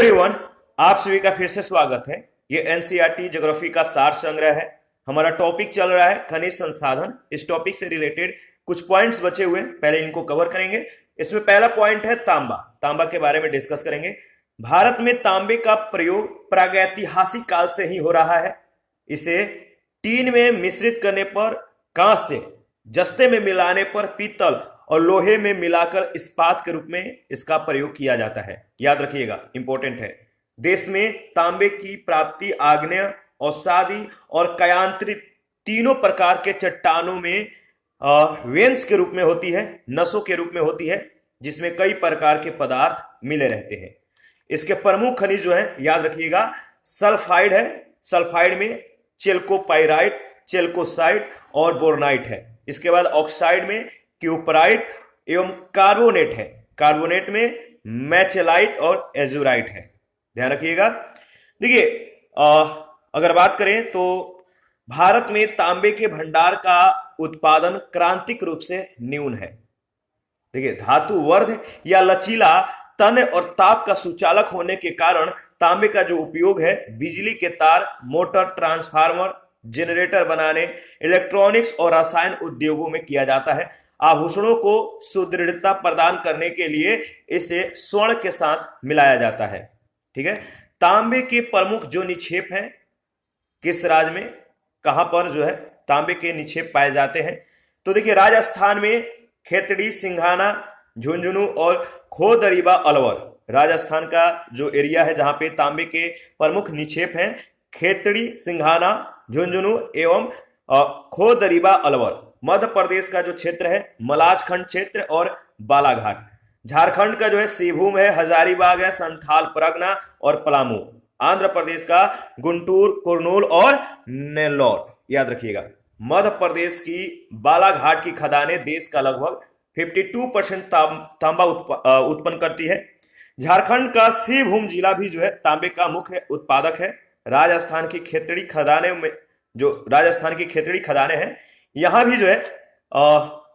Everyone, आप सभी का फिर से स्वागत है। ये एनसीईआरटी ज्योग्राफी का सार संग्रह है। हमारा टॉपिक चल रहा है खनिज संसाधन। इस टॉपिक से रिलेटेड कुछ पॉइंट्स बचे हुए हैं, पहले इनको कवर करेंगे। इसमें पहला पॉइंट है तांबा। तांबा के बारे में डिस्कस करेंगे। भारत में तांबे का प्रयोग प्रागैतिहासिक काल से ही हो रहा है। इसे टीन में मिश्रित करने पर कांच से, जस्ते में मिलाने पर पीतल और लोहे में मिलाकर इस्पात के रूप में इसका प्रयोग किया जाता है। याद रखिएगा, इंपॉर्टेंट है। देश में तांबे की प्राप्ति आग्नेय, औषधि और कयांत्रित तीनों प्रकार के चट्टानों में वेंस के रूप में होती है, नसों के रूप में होती है, जिसमें कई प्रकार के पदार्थ मिले रहते हैं। इसके प्रमुख खनिज जो है, याद रखिएगा, सल्फाइड है। सल्फाइड में चेल्कोपाइराइट, चेल्कोसाइट और बोरनाइट है। इसके बाद ऑक्साइड में क्यूपराइट एवं कार्बोनेट है। कार्बोनेट में मैचेलाइट और एजुराइट है। ध्यान रखिएगा। देखिए, अगर बात करें तो भारत में तांबे के भंडार का उत्पादन क्रांतिक रूप से न्यून है। देखिए, धातु वर्ध या लचीला तन और ताप का सुचालक होने के कारण तांबे का जो उपयोग है बिजली के तार, मोटर, ट्रांसफार्मर, जनरेटर बनाने, इलेक्ट्रॉनिक्स और रसायन उद्योगों में किया जाता है। आभूषणों को सुदृढ़ता प्रदान करने के लिए इसे स्वर्ण के साथ मिलाया जाता है। ठीक है। तांबे के प्रमुख जो निक्षेप हैं, किस राज्य में कहां पर जो है तांबे के निक्षेप पाए जाते हैं, तो देखिए, राजस्थान में खेतड़ी, सिंघाना, झुंझुनू और खोदरीबा अलवर। राजस्थान का जो एरिया है जहां पे तांबे के प्रमुख निक्षेप हैं, खेतड़ी, सिंघाना, झुंझुनू एवं खोदरीबा अलवर। मध्य प्रदेश का जो क्षेत्र है मलाजखंड क्षेत्र और बालाघाट। झारखंड का जो है सिंहभूम है, हजारीबाग है, संथाल परगना और पलामू। आंध्र प्रदेश का गुंटूर, कुर्नूल और नेल्लोर। याद रखिएगा, मध्य प्रदेश की बालाघाट की खदानें देश का लगभग 52% तांबा उत्पन्न करती है। झारखंड का सिंहभूम जिला भी जो है तांबे का मुख्य उत्पादक है। राजस्थान की खेतड़ी खदानें में, जो राजस्थान की खेतड़ी खदानें हैं, यहां भी जो है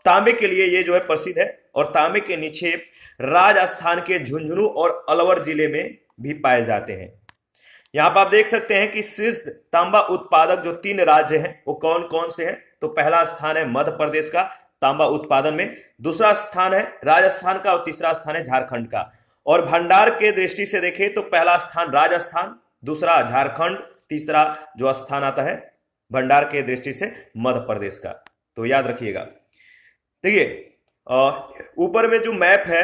तांबे के लिए ये जो है प्रसिद्ध है। और तांबे के निक्षेप राजस्थान के झुंझुनू और अलवर जिले में भी पाए जाते हैं। यहां पर आप देख सकते हैं कि शीर्ष तांबा उत्पादक जो 3 राज्य हैं वो कौन कौन से हैं। तो पहला स्थान है मध्य प्रदेश का तांबा उत्पादन में, दूसरा स्थान है राजस्थान का और तीसरा स्थान है झारखंड का। और भंडार के दृष्टि से देखें तो पहला स्थान राजस्थान, दूसरा झारखंड, तीसरा जो स्थान आता है भंडार के दृष्टि से मध्य प्रदेश का। तो याद रखिएगा। देखिए, ऊपर में जो मैप है,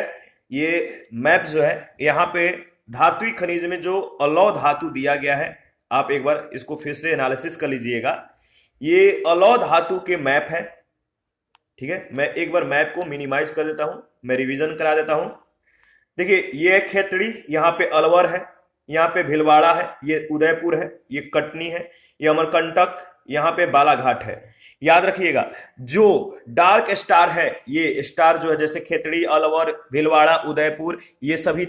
ये मैप जो है यहाँ पे धातुई खनिज में जो अलौह धातु दिया गया है, आप एक बार इसको फिर से एनालिसिस कर लीजिएगा। ये अलौह धातु के मैप है। ठीक है, मैं एक बार मैप को मिनिमाइज कर देता हूं, मैं रिवीजन करा देता हूं। देखिए, ये खेतड़ी, यहाँ पे अलवर है, यहाँ पे भीलवाड़ा है, ये उदयपुर है, ये कटनी है, ये अमरकंटक, यहाँ पे बालाघाट है। याद रखिएगा, जो डार्क स्टार है, ये स्टार जो है जैसे खेतड़ी, अलवर, भीलवाड़ा, उदयपुर, ये सभी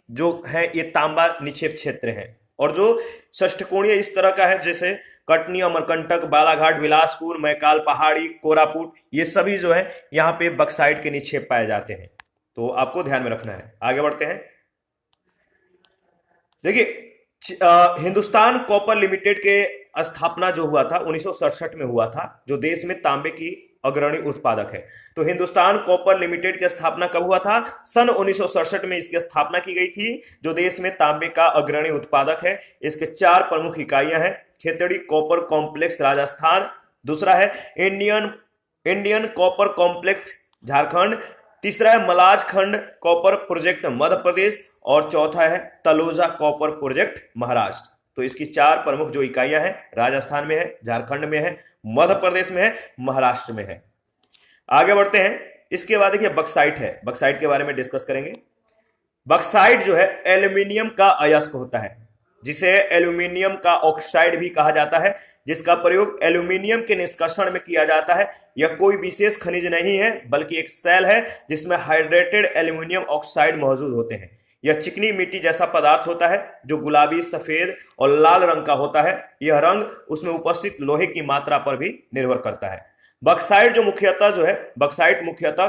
जो है ये तांबा निक्षेप क्षेत्र है। और जो षष्ठकोणीय इस तरह का है, जैसे कटनी, अमरकंटक, बालाघाट, बिलासपुर, मैकाल पहाड़ी, कोरापुट, ये सभी जो है यहाँ पे बक्साइट के निक्षेप पाए जाते हैं। तो आपको ध्यान में रखना है। आगे बढ़ते हैं। देखिए, हिंदुस्तान कॉपर लिमिटेड के स्थापना जो हुआ था 1967 में हुआ था, जो देश में तांबे की अग्रणी उत्पादक है। तो हिंदुस्तान कॉपर लिमिटेड की स्थापना कब हुआ था? सन 1967 में इसकी स्थापना की गई थी, जो देश में तांबे का अग्रणी उत्पादक है। इसके 4 प्रमुख इकाइयां हैं। खेतड़ी कॉपर कॉम्प्लेक्स राजस्थान, दूसरा है इंडियन कॉपर कॉम्प्लेक्स झारखंड, तीसरा है मलाजखंड कॉपर प्रोजेक्ट मध्य प्रदेश और चौथा है तलोजा कॉपर प्रोजेक्ट महाराष्ट्र। तो इसकी 4 प्रमुख जो इकाइयां हैं, राजस्थान में है, झारखंड में है, मध्य प्रदेश में है, महाराष्ट्र में है। आगे बढ़ते हैं। इसके बाद देखिए बक्साइट है। बक्साइट के बारे में डिस्कस करेंगे। बक्साइट जो है एल्यूमिनियम का अयस्क होता है, जिसे एल्यूमिनियम का ऑक्साइड भी कहा जाता है, जिसका प्रयोग एल्यूमिनियम के निष्कर्षण में किया जाता है। यह कोई विशेष खनिज नहीं है, बल्कि एक सेल है जिसमें हाइड्रेटेड एल्यूमिनियम ऑक्साइड मौजूद होते हैं। यह चिकनी मिट्टी जैसा पदार्थ होता है, जो गुलाबी, सफेद और लाल रंग का होता है। यह रंग उसमें उपस्थित लोहे की मात्रा पर भी निर्भर करता है। बक्साइट मुख्यतः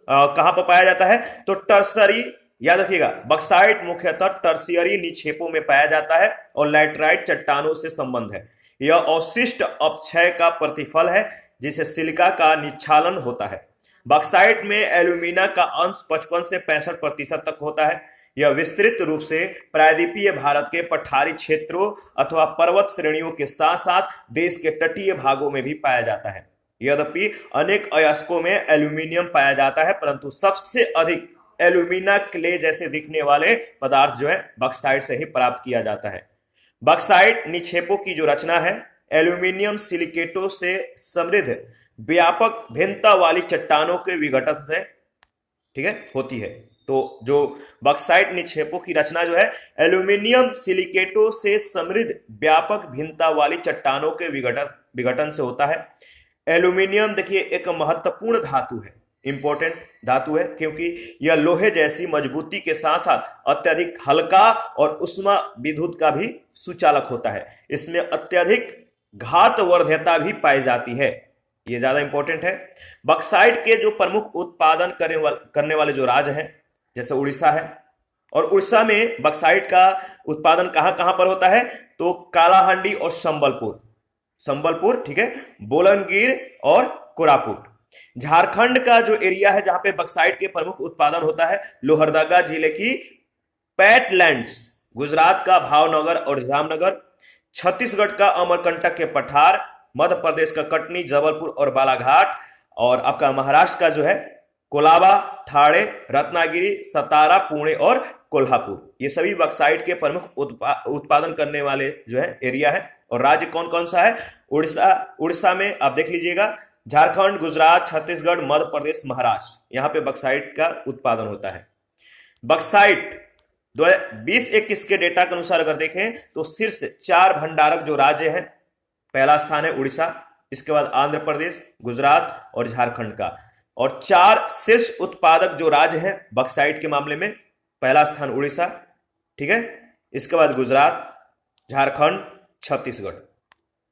कहां पर पाया जाता है? तो टर्सरी याद रखिएगा, बक्साइट मुख्यतः टर्शियरी निक्षेपों में पाया जाता है और लैटराइट चट्टानों से संबंध है। यह अवशिष्ट अपक्षय का प्रतिफल है जिसे सिलिका का निक्षालन होता है। बक्साइट में एल्यूमिना का अंश 55 से 65% तक होता है। यह विस्तृत रूप से प्रायद्वीपीय भारत के पठारी क्षेत्रों अथवा पर्वत श्रेणियों के साथ साथ देश के तटीय भागों में भी पाया जाता है। यद्यपि अनेक अयस्कों में एल्यूमिनियम पाया जाता है, परंतु सबसे अधिक एल्यूमिना क्ले जैसे दिखने वाले पदार्थ जो है बक्साइट से ही प्राप्त किया जाता है। बक्साइट निक्षेपों की जो रचना है एल्यूमिनियम सिलिकेटों से समृद्ध व्यापक भिन्नता वाली चट्टानों के विघटन से, ठीक है, होती है। तो जो बक्साइट निक्षेपों की रचना जो है एल्यूमिनियम सिलिकेटों से समृद्ध व्यापक भिन्नता वाली चट्टानों के विघटन से होता है। एल्यूमिनियम देखिए एक महत्वपूर्ण धातु है, इंपॉर्टेंट धातु है, क्योंकि यह लोहे जैसी मजबूती के साथ साथ अत्यधिक हल्का और उष्मा विद्युत का भी सुचालक होता है। इसमें अत्यधिक घातवर्ध्यता भी पाई जाती है, ये ज्यादा इंपॉर्टेंट है। बक्साइट के जो प्रमुख उत्पादन करने वाले जो राज्य हैं जैसे उड़ीसा है, और उड़ीसा में बक्साइट का उत्पादन कहां कहां पर होता है, तो कालाहांडी और संबलपुर, ठीक है, बोलनगिर और कोरापुट। झारखंड का जो एरिया है जहां पे बक्साइट के प्रमुख उत्पादन होता है लोहरदगा जिले की पैटलैंड्स, गुजरात का भावनगर और जामनगर, छत्तीसगढ़ का अमरकंटक के पठार, मध्य प्रदेश का कटनी, जबलपुर और बालाघाट, और आपका महाराष्ट्र का जो है कोलाबा, ठाणे, रत्नागिरी, सतारा, पुणे और कोल्हापुर। ये सभी बक्साइट के प्रमुख उत्पादन करने वाले जो है एरिया है। और राज्य कौन कौन सा है, उड़ीसा में आप देख लीजिएगा, झारखंड, गुजरात, छत्तीसगढ़, मध्य प्रदेश, महाराष्ट्र, यहां पे बक्साइट का उत्पादन होता है। बक्साइट 2021 के डेटा के अनुसार अगर देखें तो शीर्ष 4 भंडारक जो राज्य हैं, पहला स्थान है उड़ीसा, इसके बाद आंध्र प्रदेश, गुजरात और झारखंड का, और 4 शीर्ष उत्पादक जो राज्य हैं बक्साइट के मामले में, पहला स्थान उड़ीसा, ठीक है, इसके बाद गुजरात, झारखंड, छत्तीसगढ़।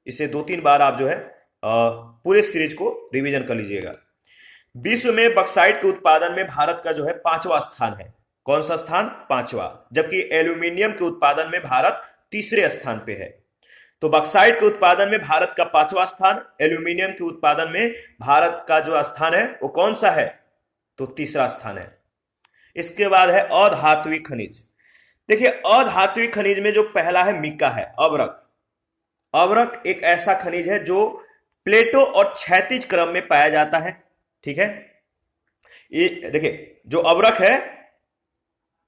इसे 2-3 बार आप जो है पूरे सीरीज को रिवीजन कर लीजिएगा। विश्व में बक्साइट के उत्पादन में भारत का जो है 5वां स्थान है। कौन सा स्थान, 5वां, जबकि एल्यूमिनियम के उत्पादन में भारत 3रे स्थान पे है। तो बक्साइट के उत्पादन में भारत का 5वां स्थान, एल्यूमिनियम के उत्पादन में भारत का जो स्थान है वो कौन सा है, तो 3रा स्थान है। इसके बाद है अधात्विक खनिज। देखिए अधात्विक खनिज में जो पहला है मिका है, अवरक। अवरक एक ऐसा खनिज है जो प्लेटो और क्षैतिज क्रम में पाया जाता है, ठीक है। ये देखिए जो अवरक है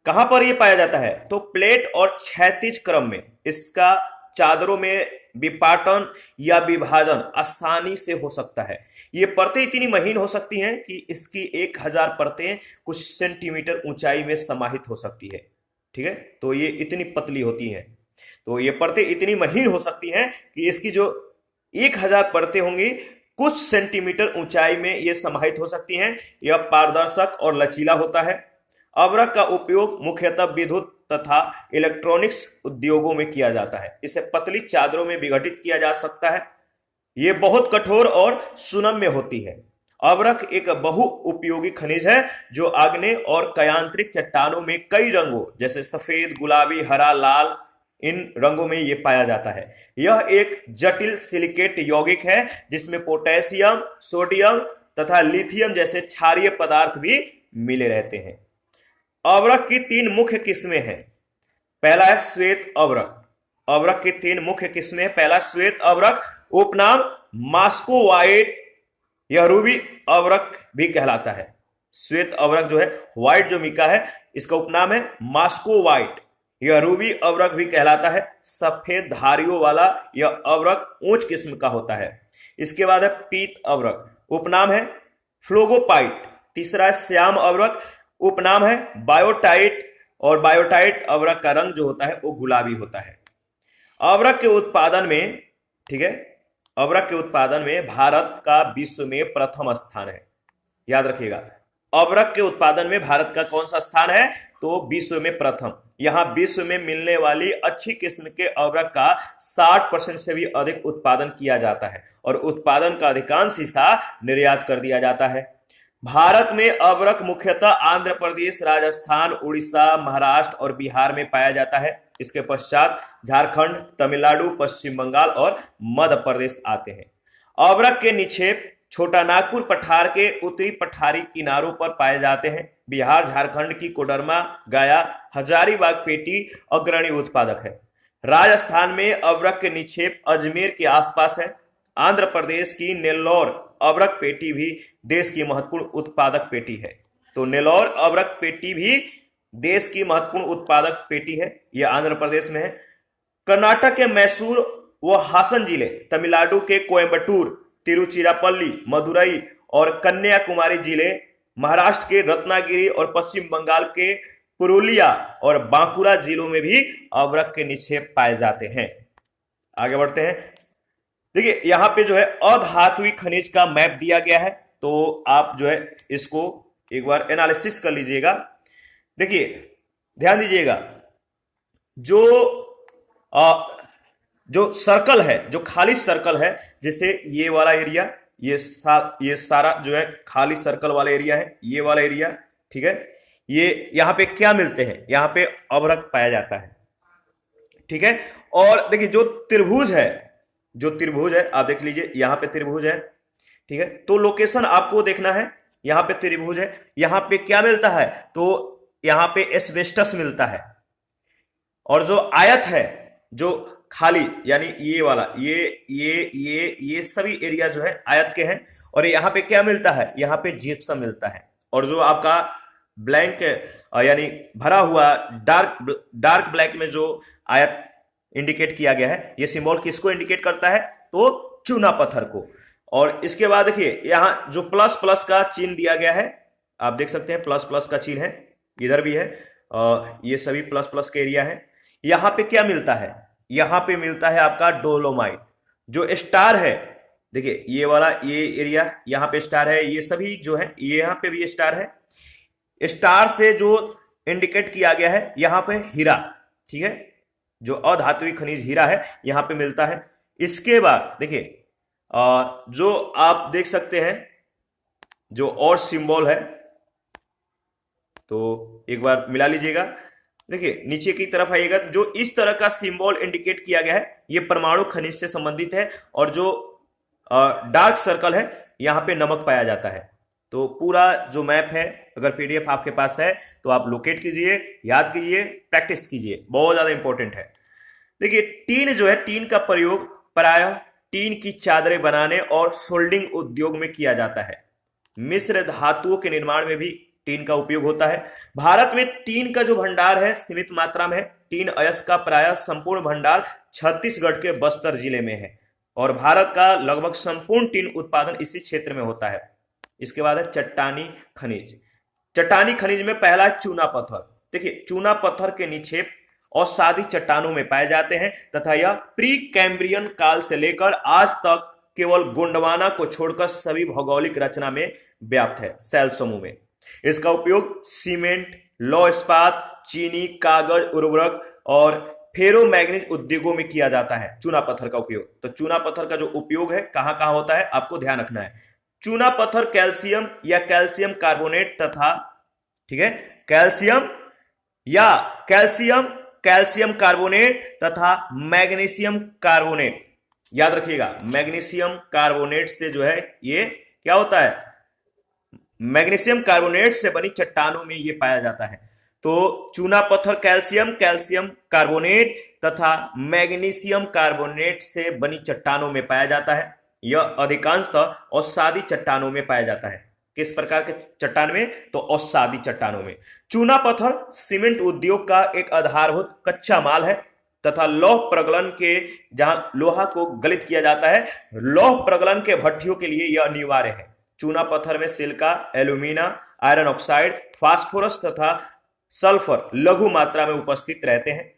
कहां पर ये पाया जाता है, तो प्लेट और क्षैतिज क्रम में। इसका चादरों में विपाटन या विभाजन आसानी से हो सकता है। ये परतें इतनी महीन हो सकती हैं कि इसकी 1000 परतें कुछ सेंटीमीटर ऊंचाई में समाहित हो सकती है, ठीक है। तो ये इतनी पतली होती हैं, तो ये परतें इतनी महीन हो सकती हैं कि इसकी जो 1000 परतें होंगी कुछ सेंटीमीटर ऊंचाई में ये समाहित हो सकती हैं। यह पारदर्शक और लचीला होता है। अवरक का उपयोग मुख्यतः विद्युत तथा इलेक्ट्रॉनिक्स उद्योगों में किया जाता है। इसे पतली चादरों में विघटित किया जा सकता है। यह बहुत कठोर और सुनम्य होती है। अवरक एक बहुउपयोगी खनिज है जो आग्नेय और कायांतरिक चट्टानों में कई रंगों जैसे सफेद, गुलाबी, हरा, लाल, इन रंगों में यह पाया जाता है। यह एक जटिल सिलिकेट यौगिक है जिसमें पोटेशियम, सोडियम तथा लिथियम जैसे क्षारीय पदार्थ भी मिले रहते हैं। अवरक की 3 मुख्य किस्में हैं। पहला है श्वेत अवरक। अवरक की 3 मुख्य किस्में। पहला श्वेत अवरक, उपनाम मास्को व्हाइट, यह रूबी अवरक भी कहलाता है। श्वेत अवरक जो है, व्हाइट जो मिका है, इसका उपनाम है मास्को व्हाइट, यह रूबी अवरक भी कहलाता है। सफेद धारियों वाला यह अवरक उच्च किस्म का होता है। इसके बाद है पीत अवरक, उपनाम है फ्लोगोपाइट। तीसरा है श्याम अवरक, उपनाम है बायोटाइट, और बायोटाइट अवरक का रंग जो होता है वो गुलाबी होता है। अवरक के उत्पादन में, ठीक है, अवरक के उत्पादन में भारत का विश्व में प्रथम स्थान है। याद रखिएगा, अवरक के उत्पादन में भारत का कौन सा स्थान है, तो विश्व में प्रथम। यहां विश्व में मिलने वाली अच्छी किस्म के अवरक का 60% से भी अधिक उत्पादन किया जाता है और उत्पादन का अधिकांश हिस्सा निर्यात कर दिया जाता है। भारत में अभ्रक मुख्यतः आंध्र प्रदेश, राजस्थान, उड़ीसा, महाराष्ट्र और बिहार में पाया जाता है। इसके पश्चात झारखंड, तमिलनाडु, पश्चिम बंगाल और मध्य प्रदेश आते हैं। अभ्रक के निक्षेप छोटा नागपुर पठार के उत्तरी पठारी किनारों पर पाए जाते हैं। बिहार, झारखंड की कोडरमा, गया, हजारीबाग पेटी अग्रणी उत्पादक है। राजस्थान में अभ्रक के निक्षेप अजमेर के आसपास है। आंध्र प्रदेश की नेल्लौर अभ्रक पेटी भी देश की महत्वपूर्ण उत्पादक पेटी है। तो नेल्लौर अभ्रक पेटी भी देश की महत्वपूर्ण उत्पादक पेटी है, यह आंध्र प्रदेश में है। कर्नाटक के मैसूर व हासन जिले, तमिलनाडु के कोयम्बटूर, तिरुचिरापल्ली, मदुरई और कन्याकुमारी जिले, महाराष्ट्र के रत्नागिरी और पश्चिम बंगाल के पुरुलिया और बांकुरा जिलों में भी अभ्रक के निक्षेप पाए जाते हैं। आगे बढ़ते हैं। देखिए यहां पे जो है अधात्विक खनिज का मैप दिया गया है, तो आप जो है इसको एक बार एनालिसिस कर लीजिएगा। देखिए ध्यान दीजिएगा, जो सर्कल है, जो खाली सर्कल है, जैसे ये वाला एरिया, ये सारा जो है खाली सर्कल वाला एरिया है, ये वाला एरिया, ठीक है। ये यहां पे क्या मिलते हैं, यहां पे अभ्रक पाया जाता है, ठीक है। और देखिए जो त्रिभुज है आप देख लीजिए, यहां पे त्रिभुज है, ठीक है। तो लोकेशन आपको देखना है, यहां पे त्रिभुज है, यहां पे क्या मिलता है, तो यहां पे एस्बेस्टस मिलता है। और जो आयत है, जो खाली यानी ये वाला, ये सभी एरिया जो है आयत के हैं। और यहां पे क्या मिलता है, यहां पे जिप्सम मिलता है। और जो आपका ब्लैंक यानी भरा हुआ डार्क ब्लैक में जो आयत इंडिकेट किया गया है, ये सिंबल किसको इंडिकेट करता है, तो चूना पत्थर को। और इसके बाद देखिए यहां जो प्लस प्लस का चिन्ह दिया गया है, आप देख सकते हैं प्लस प्लस का चिन्ह है, इधर भी है, ये सभी प्लस प्लस के एरिया है। यहां पे क्या मिलता है, यहां पे मिलता है आपका डोलोमाइट। जो स्टार है, देखिए ये वाला ये एरिया, यहां पे स्टार है, ये सभी जो है, ये यहां पे भी स्टार है। स्टार से जो इंडिकेट किया गया है, यहां पे हीरा, ठीक है, जो अधात्विक खनिज हीरा है यहां पे मिलता है। इसके बाद देखिए जो आप देख सकते हैं जो और सिंबल है, तो एक बार मिला लीजिएगा। देखिए नीचे की तरफ आइएगा, जो इस तरह का सिंबल इंडिकेट किया गया है, ये परमाणु खनिज से संबंधित है। और जो डार्क सर्कल है, यहां पे नमक पाया जाता है। तो पूरा जो मैप है, अगर पीडीएफ आपके पास है तो आप लोकेट कीजिए, याद कीजिए, प्रैक्टिस कीजिए, बहुत ज्यादा इंपॉर्टेंट है। देखिए टीन जो है, टीन का प्रयोग प्रायः टीन की चादरें बनाने और सोल्डिंग उद्योग में किया जाता है। मिश्र धातुओं के निर्माण में भी टीन का उपयोग होता है। भारत में टीन का जो भंडार है सीमित मात्रा में है। टीन अयस्क का प्रायः संपूर्ण भंडार छत्तीसगढ़ के बस्तर जिले में है और भारत का लगभग संपूर्ण टीन उत्पादन इसी क्षेत्र में होता है। इसके बाद है चट्टानी खनिज। चट्टानी खनिज में पहला है चूना पत्थर। देखिए चूना पत्थर के निक्षेप अवसादी चट्टानों में पाए जाते हैं तथा यह प्री कैम्ब्रियन काल से लेकर आज तक केवल गोंडवाना को छोड़कर सभी भौगोलिक रचना में व्याप्त है, शैल समूह में। इसका उपयोग सीमेंट, लौह इस्पात, चीनी, कागज, उर्वरक और फेरोमैग्नीज उद्योगों में किया जाता है चूना पत्थर का उपयोग। तो चूना पत्थर का जो उपयोग है कहां कहां होता है, आपको ध्यान रखना है। चूना पत्थर कैल्शियम या कैल्शियम कार्बोनेट तथा, ठीक है, कैल्शियम कार्बोनेट तथा मैग्नीशियम कार्बोनेट, याद रखिएगा मैग्नीशियम कार्बोनेट से जो है ये क्या होता है, मैग्नीशियम कार्बोनेट से बनी चट्टानों में ये पाया जाता है। तो चूना पत्थर कैल्शियम कार्बोनेट तथा मैग्नीशियम कार्बोनेट से बनी चट्टानों में पाया जाता है। यह अधिकांशतः अवसादी चट्टानों में पाया जाता है। किस प्रकार के चट्टान में, तो अवसादी चट्टानों में। चूना पत्थर सीमेंट उद्योग का एक आधारभूत कच्चा माल है तथा लौह प्रगलन के, जहां लोहा को गलित किया जाता है, लौह प्रगलन के भट्टियों के लिए यह अनिवार्य है। चूना पत्थर में silica, alumina, iron oxide, phosphorus तथा सल्फर लघु मात्रा में उपस्थित रहते हैं।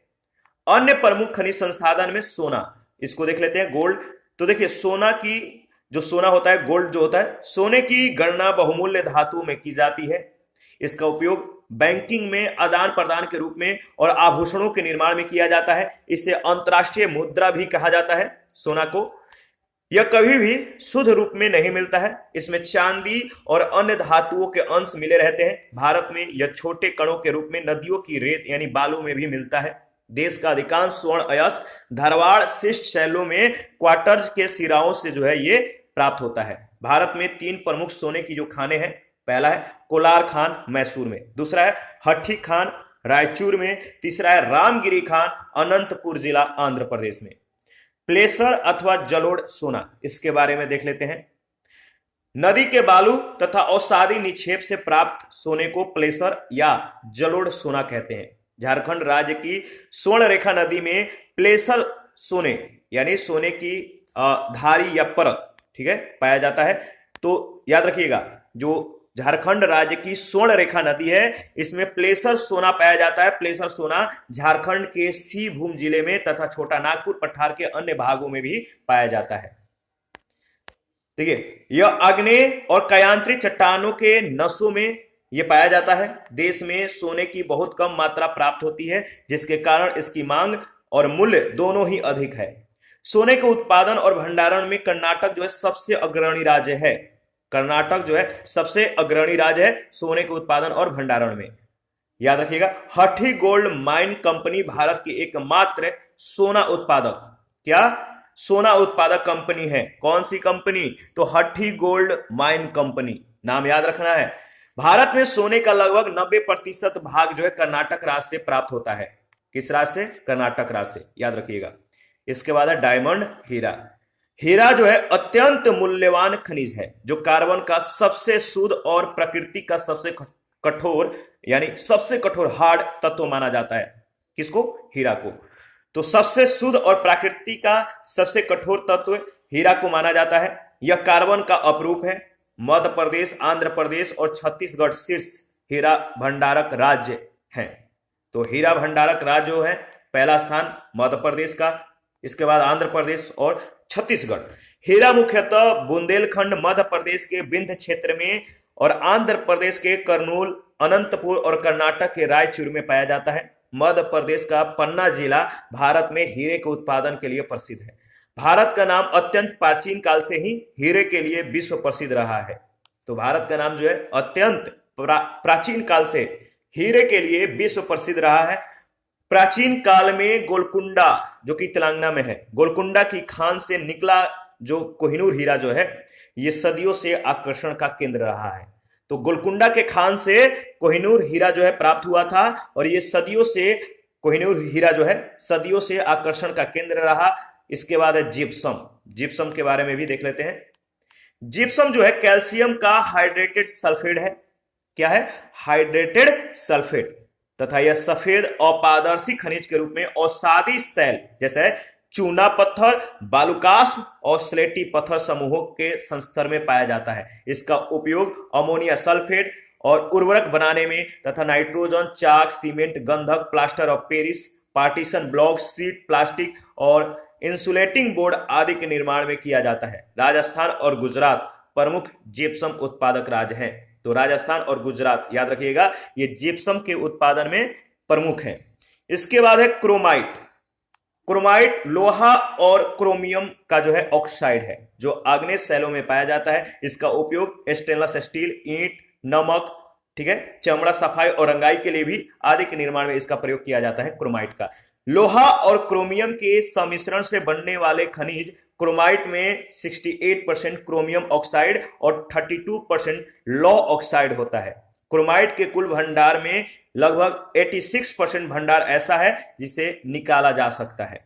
अन्य प्रमुख खनिज संसाधन में सोना, इसको देख लेते हैं, गोल्ड। तो देखिए सोना की, जो सोना होता है, गोल्ड जो होता है, सोने की गणना बहुमूल्य धातुओं में की जाती है। इसका उपयोग बैंकिंग में आदान प्रदान के रूप में और आभूषणों के निर्माण में किया जाता है। इसे अंतरराष्ट्रीय मुद्रा भी कहा जाता है सोना को। यह कभी भी शुद्ध रूप में नहीं मिलता है। इसमें चांदी और अन्य धातुओं के अंश मिले रहते हैं। भारत में यह छोटे कणों के रूप में नदियों की रेत यानी बालू में भी मिलता है। देश का अधिकांश स्वर्ण अयस्क धारवाड़ शिष्ट शैलों में क्वार्टर्स के सिराओं से जो है ये प्राप्त होता है। भारत में 3 प्रमुख सोने की जो खाने हैं, पहला है कोलार खान मैसूर में, दूसरा है हठी खान रायचूर में, तीसरा है रामगिरी खान अनंतपुर जिला आंध्र प्रदेश में। प्लेसर अथवा जलोढ़ सोना, इसके बारे में देख लेते हैं। नदी के बालू तथा औषधि निक्षेप से प्राप्त सोने को प्लेसर या जलोढ़ सोना कहते हैं। झारखंड राज्य की स्वर्ण रेखा नदी में प्लेसर सोने यानी सोने की धारी या परत, ठीक है, पाया जाता है। तो याद रखिएगा, जो झारखंड राज्य की स्वर्ण रेखा नदी है, इसमें प्लेसर सोना पाया जाता है। प्लेसर सोना झारखंड के सिंहभूम जिले में तथा छोटा नागपुर पठार के अन्य भागों में भी पाया जाता है। ठीक है, यह आग्नेय और कायांतरी चट्टानों के नसों में यह पाया जाता है। देश में सोने की बहुत कम मात्रा प्राप्त होती है, जिसके कारण इसकी मांग और मूल्य दोनों ही अधिक है। सोने के उत्पादन और भंडारण में कर्नाटक जो है सबसे अग्रणी राज्य है। कर्नाटक जो है सबसे अग्रणी राज्य है सोने के उत्पादन और भंडारण में। याद रखिएगा, हठी गोल्ड माइन कंपनी भारत की एकमात्र सोना उत्पादक, क्या सोना उत्पादक कंपनी है। कौन सी कंपनी? तो हठी गोल्ड माइन कंपनी, नाम याद रखना है। भारत में सोने का लगभग 90% भाग जो है कर्नाटक राज्य से प्राप्त होता है। किस राज्य से? कर्नाटक राज्य से, याद रखिएगा। इसके बाद है डायमंड, हीरा। हीरा जो है अत्यंत मूल्यवान खनिज है, जो कार्बन का सबसे शुद्ध और प्रकृति का सबसे कठोर यानी सबसे कठोर हार्ड तत्व माना जाता है। किसको? हीरा को। तो सबसे शुद्ध और प्रकृति का सबसे कठोर तत्व हीरा को माना जाता है। यह कार्बन का अपरूप है। मध्य प्रदेश, आंध्र प्रदेश और छत्तीसगढ़ शीर्ष हीरा भंडारक राज्य हैं। तो हीरा भंडारक राज्य जो है, पहला स्थान मध्य प्रदेश का, इसके बाद आंध्र प्रदेश और छत्तीसगढ़। हीरा मुख्यतः बुंदेलखंड मध्य प्रदेश के विंध्य क्षेत्र में और आंध्र प्रदेश के कर्नूल, अनंतपुर और कर्नाटक के रायचूर में पाया जाता है। मध्य प्रदेश का पन्ना जिला भारत में हीरे के उत्पादन के लिए प्रसिद्ध है। भारत का नाम अत्यंत प्राचीन काल से ही हीरे के लिए विश्व प्रसिद्ध रहा है। तो भारत का नाम जो है अत्यंत प्राचीन काल से हीरे के लिए विश्व प्रसिद्ध रहा है। प्राचीन काल में गोलकुंडा, जो कि तेलंगाना में है, गोलकुंडा की खान से निकला जो कोहिनूर हीरा जो है, ये सदियों से आकर्षण का केंद्र रहा है। तो गोलकुंडा के खान से कोहिनूर हीरा जो है प्राप्त हुआ था और ये सदियों से कोहिनूर हीरा जो है सदियों से आकर्षण का केंद्र रहा। इसके बाद है जिप्सम। जिप्सम के बारे में भी देख लेते हैं। जिप्सम जो है कैल्शियम का हाइड्रेटेड सल्फेट है। क्या है? Hydrated sulphate. तथा यह सफेद अपारदर्शी खनिज के रूप में औषधि सैल जैसे चूना पत्थर, बालूकाश और स्लेटी पत्थर समूहों के संस्तर में पाया जाता है। इसका उपयोग अमोनिया सल्फेट और उर्वरक बनाने में तथा नाइट्रोजन, चाक, सीमेंट, गंधक, plaster of Paris, partition block, seat, plastic और इंसुलेटिंग बोर्ड आदि के निर्माण में किया जाता है। राजस्थान और गुजरात प्रमुख जिप्सम उत्पादक राज्य हैं। तो राजस्थान और गुजरात, याद रखिएगा, ये जिप्सम के उत्पादन में प्रमुख हैं। इसके बाद है क्रोमाइट। क्रोमाइट लोहा और क्रोमियम का जो है ऑक्साइड है, जो आग्नेय शैलों में पाया जाता है। इसका उपयोग स्टेनलेस स्टील, ईंट, नमक, ठीक है, चमड़ा सफाई और रंगाई के लिए भी आदि के निर्माण में इसका प्रयोग किया जाता है क्रोमाइट का। लोहा और क्रोमियम के सम्मिश्रण से बनने वाले खनिज क्रोमाइट में 68% क्रोमियम ऑक्साइड और 32% लौ ऑक्साइड होता है। क्रोमाइट के कुल भंडार में लगभग 86% भंडार ऐसा है जिसे निकाला जा सकता है।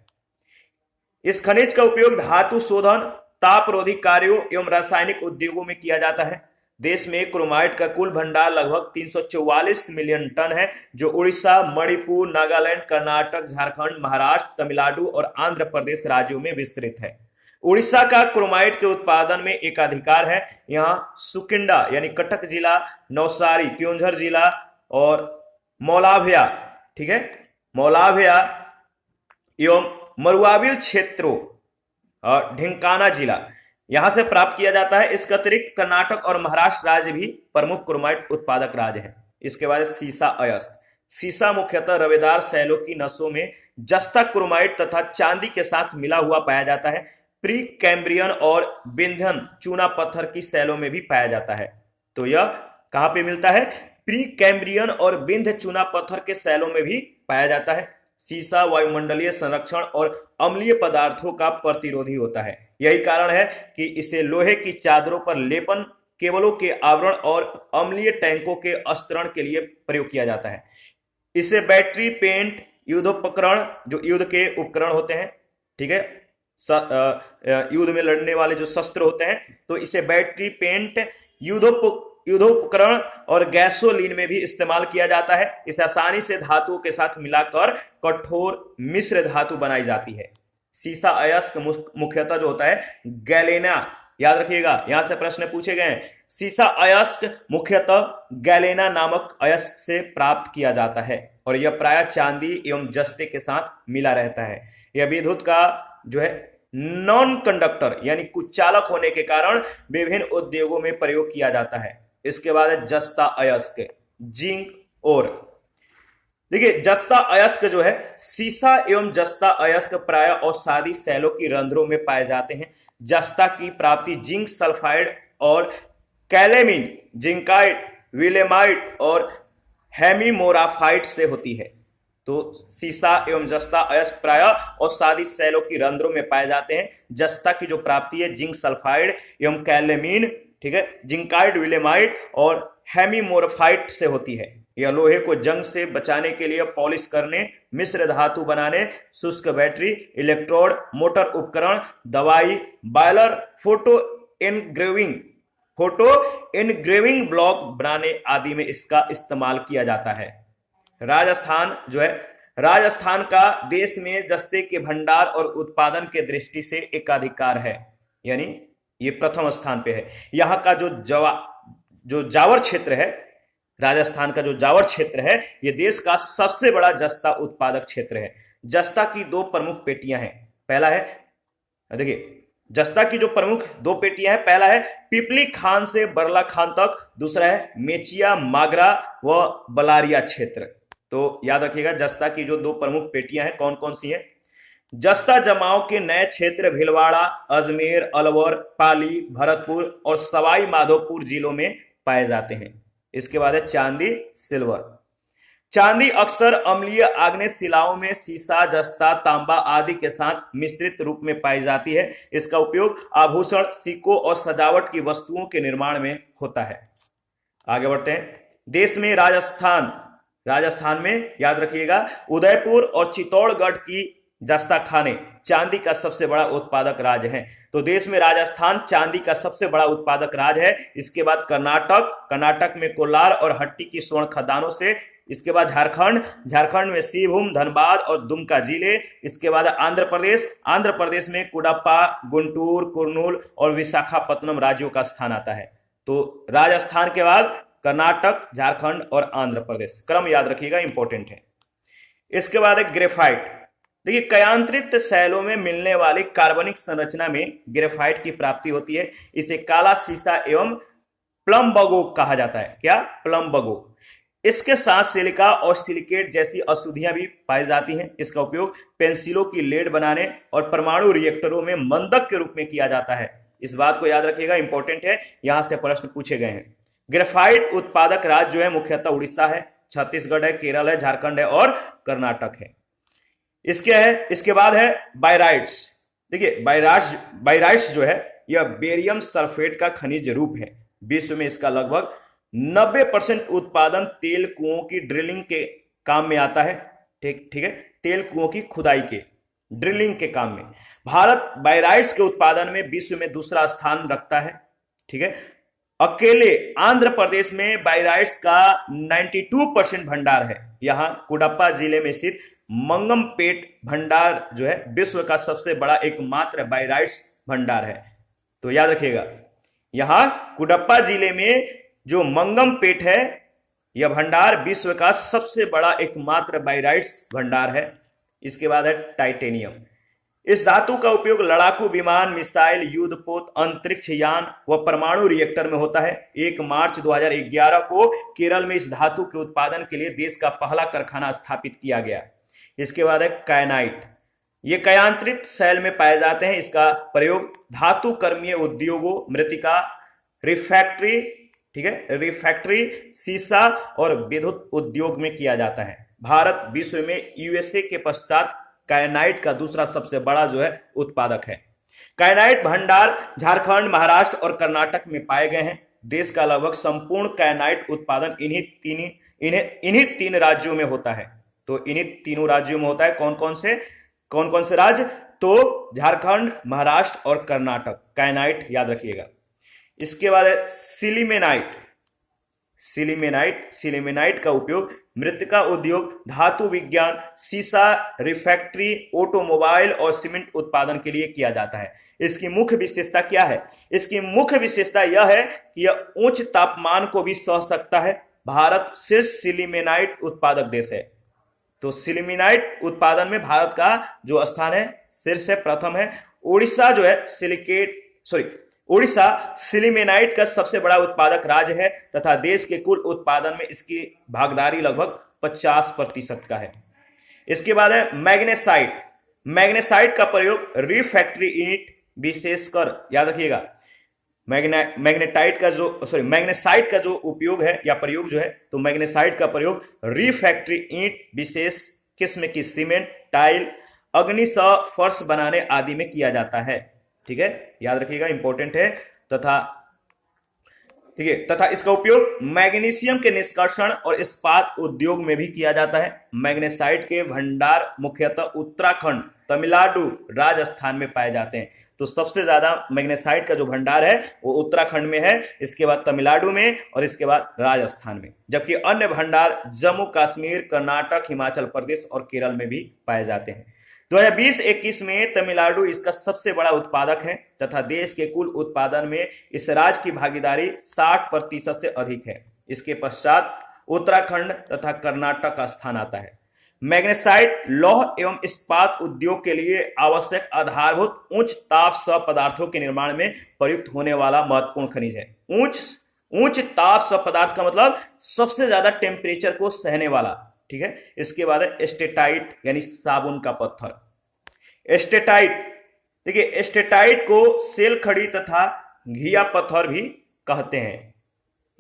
इस खनिज का उपयोग धातु शोधन, तापरोधी कार्यों एवं रासायनिक उद्योगों में किया जाता है। देश में क्रोमाइट का कुल भंडार लगभग 344 मिलियन टन है, जो उड़ीसा, मणिपुर, नागालैंड, कर्नाटक, झारखंड, महाराष्ट्र, तमिलनाडु और आंध्र प्रदेश राज्यों में विस्तृत है। उड़ीसा का क्रोमाइट के उत्पादन में एकाधिकार है। यहाँ सुकिंडा यानी कटक जिला, नवसारी, क्योंझर जिला और मौलाभिया, ठीक है, मौलाभिया एवं मरुआविल क्षेत्रों और ढेंकाना जिला, यहां से प्राप्त किया जाता है। इसके अतिरिक्त कर्नाटक और महाराष्ट्र राज्य भी प्रमुख क्रोमाइट उत्पादक राज्य हैं। इसके बाद सीसा अयस्क। सीसा मुख्यतः रवेदार शैलों की नसों में जस्ता क्रोमाइट तथा चांदी के साथ मिला हुआ पाया जाता है। प्री कैम्ब्रियन और विंध्यन चूना पत्थर की शैलों में भी पाया जाता है। तो यह कहां पे मिलता है? प्री कैम्ब्रियन और विंध्य चूना पत्थर के शैलों में भी पाया जाता है। सीसा वायुमंडलीय संरक्षण और अम्लीय पदार्थों का प्रतिरोधी होता है। यही कारण है कि इसे लोहे की चादरों पर लेपन, केबलों के आवरण और अम्लीय टैंकों के अस्तरण के लिए प्रयोग किया जाता है। इसे बैटरी, पेंट, युद्धोपकरण, जो युद्ध के उपकरण होते हैं, ठीक है, युद्ध में लड़ने वाले जो शस्त्र होते हैं, तो इसे बैटरी, पेंट, युद्धोपकरण और गैसोलीन में भी इस्तेमाल किया जाता है। इसे आसानी से धातुओं के साथ मिलाकर कठोर मिश्र धातु बनाई जाती है। सीसा अयस्क मुख्यतः जो होता है गैलेना, याद रखिएगा, यहां से प्रश्न पूछे गए हैं। सीसा अयस्क मुख्यतः गैलेना नामक अयस्क से प्राप्त किया जाता है और यह प्रायः चांदी एवं जस्ते के साथ मिला रहता है। यह विद्युत का जो है नॉन कंडक्टर यानी कुचालक होने के कारण विभिन्न उद्योगों में प्रयोग किया जाता है। इसके बाद है जस्ता अयस्क, जिंक और देखिए जस्ता अयस्क जो है, सीसा एवं जस्ता अयस्क प्रायः औषधि शैलों की रंध्रों में पाए जाते हैं। जस्ता की प्राप्ति जिंक सल्फाइड और कैलेमिन, जिंकाइट, विलेमाइट और हेमीमोराफाइट से होती है। तो सीसा एवं जस्ता अयस्क प्रायः औषधि शैलों की रंध्रों में पाए जाते हैं। जस्ता की जो प्राप्ति है जिंक सल्फाइड एवं कैलेमीन, ठीक है, जिंकाइड, विलेमाइट और हेमीमोराफाइट से होती है। यह लोहे को जंग से बचाने के लिए पॉलिश करने, मिश्र धातु बनाने, शुष्क बैटरी, इलेक्ट्रोड, मोटर उपकरण, दवाई, बॉयलर, फोटो एनग्रेविंग ब्लॉक बनाने आदि में इसका इस्तेमाल किया जाता है। राजस्थान जो है, राजस्थान का देश में जस्ते के भंडार और उत्पादन के दृष्टि से एकाधिकार है, यानी ये प्रथम स्थान पे है। यहाँ का जो जावर क्षेत्र है, राजस्थान का जो जावर क्षेत्र है, ये देश का सबसे बड़ा जस्ता उत्पादक क्षेत्र है। जस्ता की दो प्रमुख पेटियां हैं। पहला है, देखिए जस्ता की जो प्रमुख दो पेटियां हैं, पहला है पिपली खान से बरला खान तक, दूसरा है मेचिया, मागरा व बलारिया क्षेत्र। तो याद रखिएगा जस्ता की जो दो प्रमुख पेटियां हैं कौन कौन सी हैं। जस्ता जमाओ के नए क्षेत्र भीलवाड़ा, अजमेर, अलवर, पाली, भरतपुर और सवाई माधोपुर जिलों में पाए जाते हैं। इसके बाद है चांदी, सिल्वर। चांदी अक्सर अम्लीय आग्नेय शिलाओं में सीसा, जस्ता, तांबा आदि के साथ मिश्रित रूप में पाई जाती है। इसका उपयोग आभूषण, सिक्कों और सजावट की वस्तुओं के निर्माण में होता है। आगे बढ़ते हैं। देश में राजस्थान में याद रखिएगा उदयपुर और चित्तौड़गढ़ की जस्ता खाने चांदी का सबसे बड़ा उत्पादक राज्य है। तो देश में राजस्थान चांदी का सबसे बड़ा उत्पादक राज्य है। इसके बाद कर्नाटक में कोलार और हट्टी की स्वर्ण खदानों से। इसके बाद झारखंड में सिंहभूम, धनबाद और दुमका जिले। इसके बाद आंध्र प्रदेश में कुडप्पा, गुंटूर, कुर्नूल और विशाखापत्तनम राज्यों का स्थान आता है। तो राजस्थान के बाद कर्नाटक, झारखंड और आंध्र प्रदेश, क्रम याद रखिएगा, इंपॉर्टेंट है। इसके बाद है ग्रेफाइट। देखिए कयांत्रित शैलों में मिलने वाली कार्बनिक संरचना में ग्रेफाइट की प्राप्ति होती है। इसे काला सीसा एवं प्लम्बगो कहा जाता है। क्या? प्लम्बगो। इसके साथ सिलिका और सिलिकेट जैसी अशुद्धियां भी पाई जाती हैं। इसका उपयोग पेंसिलों की लेड बनाने और परमाणु रिएक्टरों में मंदक के रूप में किया जाता है। इस बात को याद रखिएगा, इंपॉर्टेंट है, यहां से प्रश्न पूछे गए हैं। ग्रेफाइट उत्पादक राज्य जो है मुख्यतः उड़ीसा है, छत्तीसगढ़ है, केरल है, झारखंड है और कर्नाटक है। इसके बाद है बायराइट्स। देखिए बायराइट्स जो है यह बेरियम सल्फेट का खनिज रूप है। विश्व में इसका लगभग 90% उत्पादन तेल कुओं की ड्रिलिंग के काम में आता है। ठीक है, तेल कुओं की खुदाई के ड्रिलिंग के काम में भारत बायराइट्स के उत्पादन में विश्व में दूसरा स्थान रखता है। ठीक है, अकेले आंध्र प्रदेश में बायराइट्स का 92% भंडार है। यहां कुडप्पा जिले में स्थित मंगमपेट भंडार जो है विश्व का सबसे बड़ा एकमात्र बायराइट्स भंडार है। तो याद रखिएगा, यहां कुडप्पा जिले में जो मंगमपेट है यह भंडार विश्व का सबसे बड़ा एकमात्र बायराइट्स भंडार है। इसके बाद है टाइटेनियम। इस धातु का उपयोग लड़ाकू विमान, मिसाइल, युद्धपोत, अंतरिक्ष यान व परमाणु रिएक्टर में होता है। 1 मार्च 2011 को केरल में इस धातु के उत्पादन के लिए देश का पहला कारखाना स्थापित किया गया। इसके बाद है कायनाइट। ये कयांत्रित शैल में पाए जाते हैं। इसका प्रयोग धातु कर्मीय उद्योगों, मृतिका, रिफैक्ट्री, ठीक है, रिफैक्ट्री, शीशा और विद्युत उद्योग में किया जाता है। भारत विश्व में यूएसए के पश्चात कायनाइट का दूसरा सबसे बड़ा जो है उत्पादक है। कायनाइट भंडार झारखंड, महाराष्ट्र और कर्नाटक में पाए गए हैं। देश का लगभग संपूर्ण कायनाइट उत्पादन इन्हीं तीन राज्यों में होता है। तो इन्हीं तीनों राज्यों में होता है। कौन कौन से राज्य? तो झारखंड, महाराष्ट्र और कर्नाटक। कायनाइट याद रखिएगा। इसके बाद है सिलीमेनाइट। सिलीमेनाइट का उपयोग मृतिका उद्योग, धातु विज्ञान, शीशा, रिफैक्ट्री, ऑटोमोबाइल और सीमेंट उत्पादन के लिए किया जाता है। इसकी मुख्य विशेषता क्या है? इसकी मुख्य विशेषता यह है कि यह उच्च तापमान को भी सह सकता है। भारत शीर्ष सिलीमेनाइट उत्पादक देश है। तो सिलीमेनाइट उत्पादन में भारत का जो स्थान है शीर्ष से प्रथम है। उड़ीसा जो है उड़ीसा सिलीमेनाइट का सबसे बड़ा उत्पादक राज्य है तथा देश के कुल उत्पादन में इसकी भागीदारी लगभग 50% का है। इसके बाद है मैग्नेसाइट। मैग्नेसाइट का प्रयोग रिफैक्ट्री ईंट, विशेषकर याद रखिएगा, मैग्नेसाइट का जो उपयोग है या प्रयोग जो है, तो मैग्नेसाइट का प्रयोग रिफैक्ट्री ईंट, विशेष किस्म की सीमेंट, टाइल, अग्निशः फर्श बनाने आदि में किया जाता है। ठीक है, याद रखिएगा, इंपॉर्टेंट है। तथा इसका उपयोग मैग्नीशियम के निष्कर्षण और इस्पात उद्योग में भी किया जाता है। मैग्नेसाइट के भंडार मुख्यतः उत्तराखंड, तमिलनाडु, राजस्थान में पाए जाते हैं। तो सबसे ज्यादा मैग्नेसाइट का जो भंडार है वो उत्तराखंड में है, इसके बाद तमिलनाडु में और इसके बाद राजस्थान में। जबकि अन्य भंडार जम्मू कश्मीर, कर्नाटक, हिमाचल प्रदेश और केरल में भी पाए जाते हैं। 2020-21 में तमिलनाडु इसका सबसे बड़ा उत्पादक है तथा देश के कुल उत्पादन में इस राज्य की भागीदारी 60% से अधिक है। इसके पश्चात उत्तराखंड तथा कर्नाटक का स्थान आता है। मैग्नेसाइट लौह एवं इस्पात उद्योग के लिए आवश्यक आधारभूत उच्च ताप सह पदार्थों के निर्माण में प्रयुक्त होने वाला महत्वपूर्ण खनिज है। उच्च ताप सह पदार्थ का मतलब सबसे ज्यादा टेम्परेचर को सहने वाला। ठीक है, इसके बाद है एस्टेटाइट यानी साबुन का पत्थर। एस्टेटाइट, देखिए एस्टेटाइट को सेल खड़ी तथा घिया पत्थर भी कहते हैं।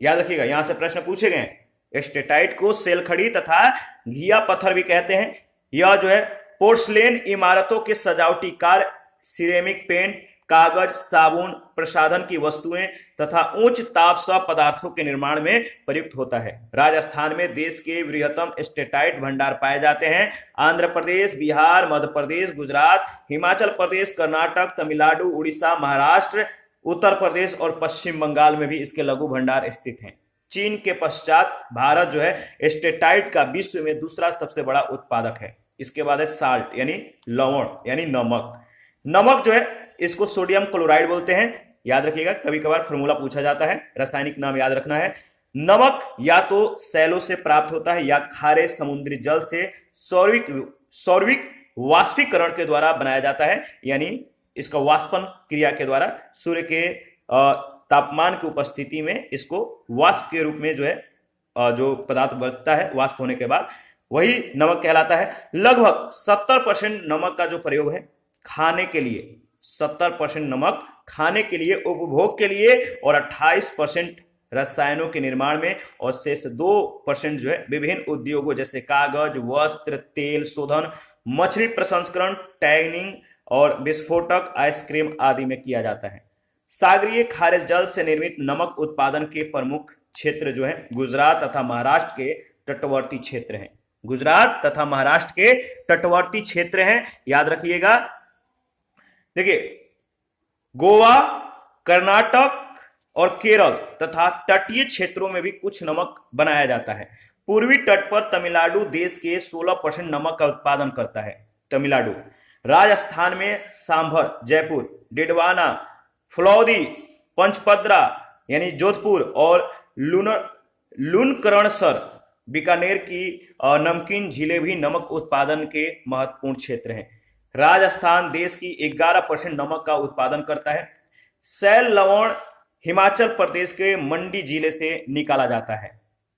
याद रखिएगा, यहां से प्रश्न पूछे गए हैं। एस्टेटाइट को सेल खड़ी तथा घिया पत्थर भी कहते हैं। यह जो है पोर्सलेन, इमारतों के सजावटी कार्य, सिरेमिक पेंट, कागज, साबुन, प्रसाधन की वस्तुएं तथा उच्च ताप सह पदार्थों के निर्माण में प्रयुक्त होता है। राजस्थान में देश के वृहत्तम एस्टेटाइट भंडार पाए जाते हैं। आंध्र प्रदेश, बिहार, मध्य प्रदेश, गुजरात, हिमाचल प्रदेश, कर्नाटक, तमिलनाडु, उड़ीसा, महाराष्ट्र, उत्तर प्रदेश और पश्चिम बंगाल में भी इसके लघु भंडार स्थित हैं। चीन के पश्चात भारत जो है एस्टेटाइट का विश्व में दूसरा सबसे बड़ा उत्पादक है। इसके बाद है साल्ट यानी लवण यानी नमक। नमक जो है इसको सोडियम क्लोराइड बोलते हैं। याद रखिएगा, कभी कभार फॉर्मूला पूछा जाता है, रासायनिक नाम याद रखना है। नमक या तो सैलों से प्राप्त होता है या खारे समुद्री जल से सौरविक वाष्पीकरण के द्वारा बनाया जाता है। यानी इसका वाष्पन क्रिया के द्वारा सूर्य के तापमान की उपस्थिति में इसको वाष्प के रूप में जो है जो पदार्थ बनता है वाष्प होने के बाद वही नमक कहलाता है। लगभग 70% नमक का जो प्रयोग है खाने के लिए, 70% नमक खाने के लिए, उपभोग के लिए और 28% रसायनों के निर्माण में और शेष 2% जो है विभिन्न उद्योगों जैसे कागज, वस्त्र, तेल शोधन, मछली प्रसंस्करण, टैनिंग और विस्फोटक, आइसक्रीम आदि में किया जाता है। सागरीय खारे जल से निर्मित नमक उत्पादन के प्रमुख क्षेत्र जो है गुजरात तथा महाराष्ट्र के तटवर्ती क्षेत्र हैं। गुजरात तथा महाराष्ट्र के तटवर्ती क्षेत्र हैं, याद रखिएगा। देखिए गोवा, कर्नाटक और केरल तथा तटीय क्षेत्रों में भी कुछ नमक बनाया जाता है। पूर्वी तट पर तमिलनाडु देश के 16% नमक का उत्पादन करता है। तमिलनाडु, राजस्थान में सांभर, जयपुर, डिडवाना, फलौदी, पंचपद्रा यानी जोधपुर और लूनकरणसर, बीकानेर की नमकीन झीलें भी नमक उत्पादन के महत्वपूर्ण क्षेत्र हैं। राजस्थान देश की 11% नमक का उत्पादन करता है। सैल लवण हिमाचल प्रदेश के मंडी जिले से निकाला जाता है।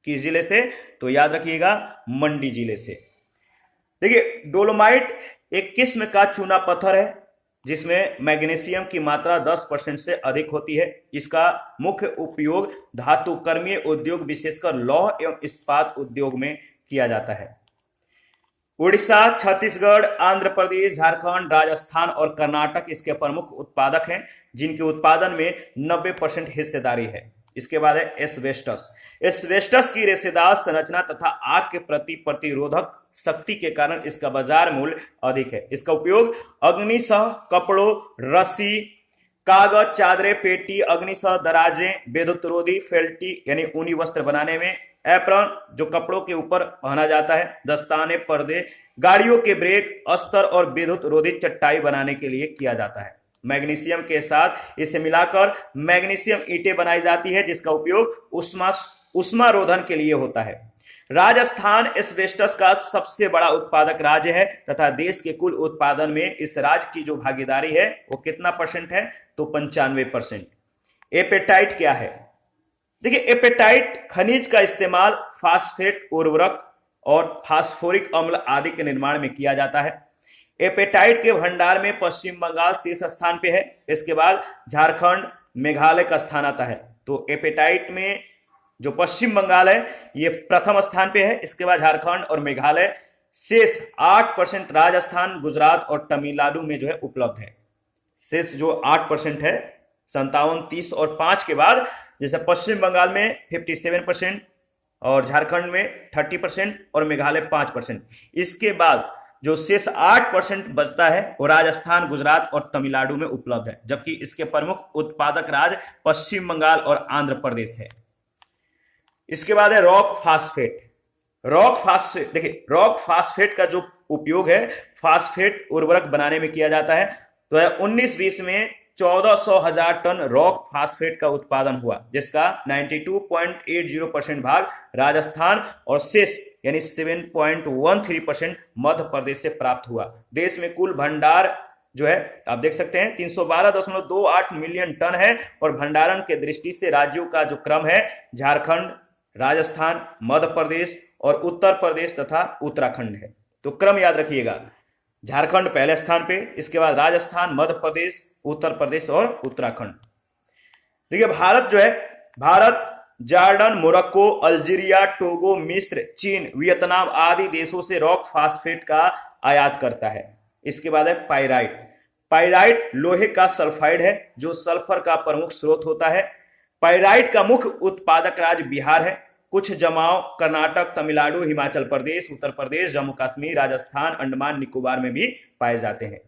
किस जिले से? तो याद रखिएगा मंडी जिले से। देखिए डोलोमाइट एक किस्म का चूना पत्थर है जिसमें मैग्नीशियम की मात्रा 10% से अधिक होती है। इसका मुख्य उपयोग धातु कर्मीय उद्योग विशेषकर लौह एवं इस्पात उद्योग में किया जाता है। उड़ीसा, छत्तीसगढ़, आंध्र प्रदेश, झारखंड, राजस्थान और कर्नाटक इसके प्रमुख उत्पादक हैं, जिनके उत्पादन में 90% हिस्सेदारी है। इसके बाद है एस्बेस्टस। एस्बेस्टस की रेशेदार संरचना तथा आग के प्रति प्रतिरोधक शक्ति के कारण इसका बाजार मूल्य अधिक है। इसका उपयोग अग्निशह, कपड़ों, रस्सी, कागज, चादरें, पेटी, अग्निशह, दराजें, विद्युतरोधी, फेल्टी यानी ऊनी वस्त्र बनाने में, एप्रन जो कपड़ों के ऊपर पहना जाता है, दस्ताने, पर्दे, गाड़ियों के ब्रेक, अस्तर और विद्युत रोधी चटाई बनाने के लिए किया जाता है। मैग्नीशियम के साथ इसे मिलाकर मैग्नीशियम ईंटें बनाई जाती है, जिसका उपयोग उष्मा रोधन के लिए होता है। राजस्थान एस्बेस्टस का सबसे बड़ा उत्पादक राज्य है तथा देश के कुल उत्पादन में इस राज्य की जो भागीदारी है वो कितना परसेंट है, तो 95%। एपेटाइट क्या है? देखिए, एपेटाइट खनिज का इस्तेमाल फास्फेट उर्वरक और फास्फोरिक अम्ल आदि के निर्माण में किया जाता है। एपेटाइट के भंडार में पश्चिम बंगाल शीर्ष स्थान पे है। इसके बाद झारखंड, मेघालय का स्थान आता है। तो एपेटाइट में जो पश्चिम बंगाल है ये प्रथम स्थान पे है। इसके बाद झारखंड और मेघालय, शेष 8% राजस्थान, गुजरात और तमिलनाडु में जो है उपलब्ध है। शेष जो 8% है, 57, 30 और 5 के बाद जैसे पश्चिम बंगाल में 57% और झारखंड में 30% और मेघालय 5%। इसके बाद जो शेष 8% बचता है वो राजस्थान, गुजरात और तमिलनाडु में उपलब्ध है, जबकि इसके प्रमुख उत्पादक राज्य पश्चिम बंगाल और आंध्र प्रदेश है। इसके बाद है रॉक फास्फेट। रॉक फास्फेट, देखिए रॉक फास्फेट का जो उपयोग है फास्फेट उर्वरक बनाने में किया जाता है। तो 1920 में 1400,000 टन रॉक फास्फेट का उत्पादन हुआ, जिसका 92.80% भाग राजस्थान और शेष यानी 7.13% मध्य प्रदेश से प्राप्त हुआ। देश में कुल भंडार जो है आप देख सकते हैं 312.28 मिलियन टन है और भंडारण के दृष्टि से राज्यों का जो क्रम है झारखंड, राजस्थान, मध्य प्रदेश और उत्तर प्रदेश तथा उत्तराखंड है। तो क्रम याद रखिएगा, झारखंड पहले स्थान पे, इसके बाद राजस्थान, मध्य प्रदेश, उत्तर प्रदेश और उत्तराखंड। देखिए भारत जो है, Bharat Jordan, Morocco, Algeria, Togo, मिस्र, चीन, वियतनाम आदि देशों से रॉक फास्फेट का आयात करता है। इसके बाद है पाइराइट। पाइराइट लोहे का सल्फाइड है जो सल्फर का प्रमुख स्रोत होता है। पाइराइट का मुख्य उत्पादक राज्य बिहार है। कुछ जमाव कर्नाटक, तमिलनाडु, हिमाचल प्रदेश, उत्तर प्रदेश, जम्मू कश्मीर, राजस्थान, अंडमान निकोबार में भी पाए जाते हैं।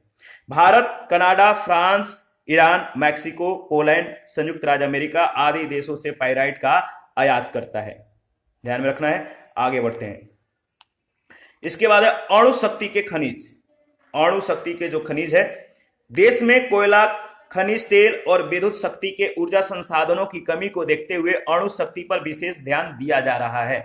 Bharat Canada, France, Iran, Mexico, Poland, संयुक्त राज्य अमेरिका आदि देशों से पाइराइट का आयात करता है। ध्यान में रखना है। आगे बढ़ते हैं। इसके बाद है अणु शक्ति के खनिज। अणु शक्ति के जो खनिज है, देश में कोयला, खनिज तेल और विद्युत शक्ति के ऊर्जा संसाधनों की कमी को देखते हुए अणु शक्ति पर विशेष ध्यान दिया जा रहा है।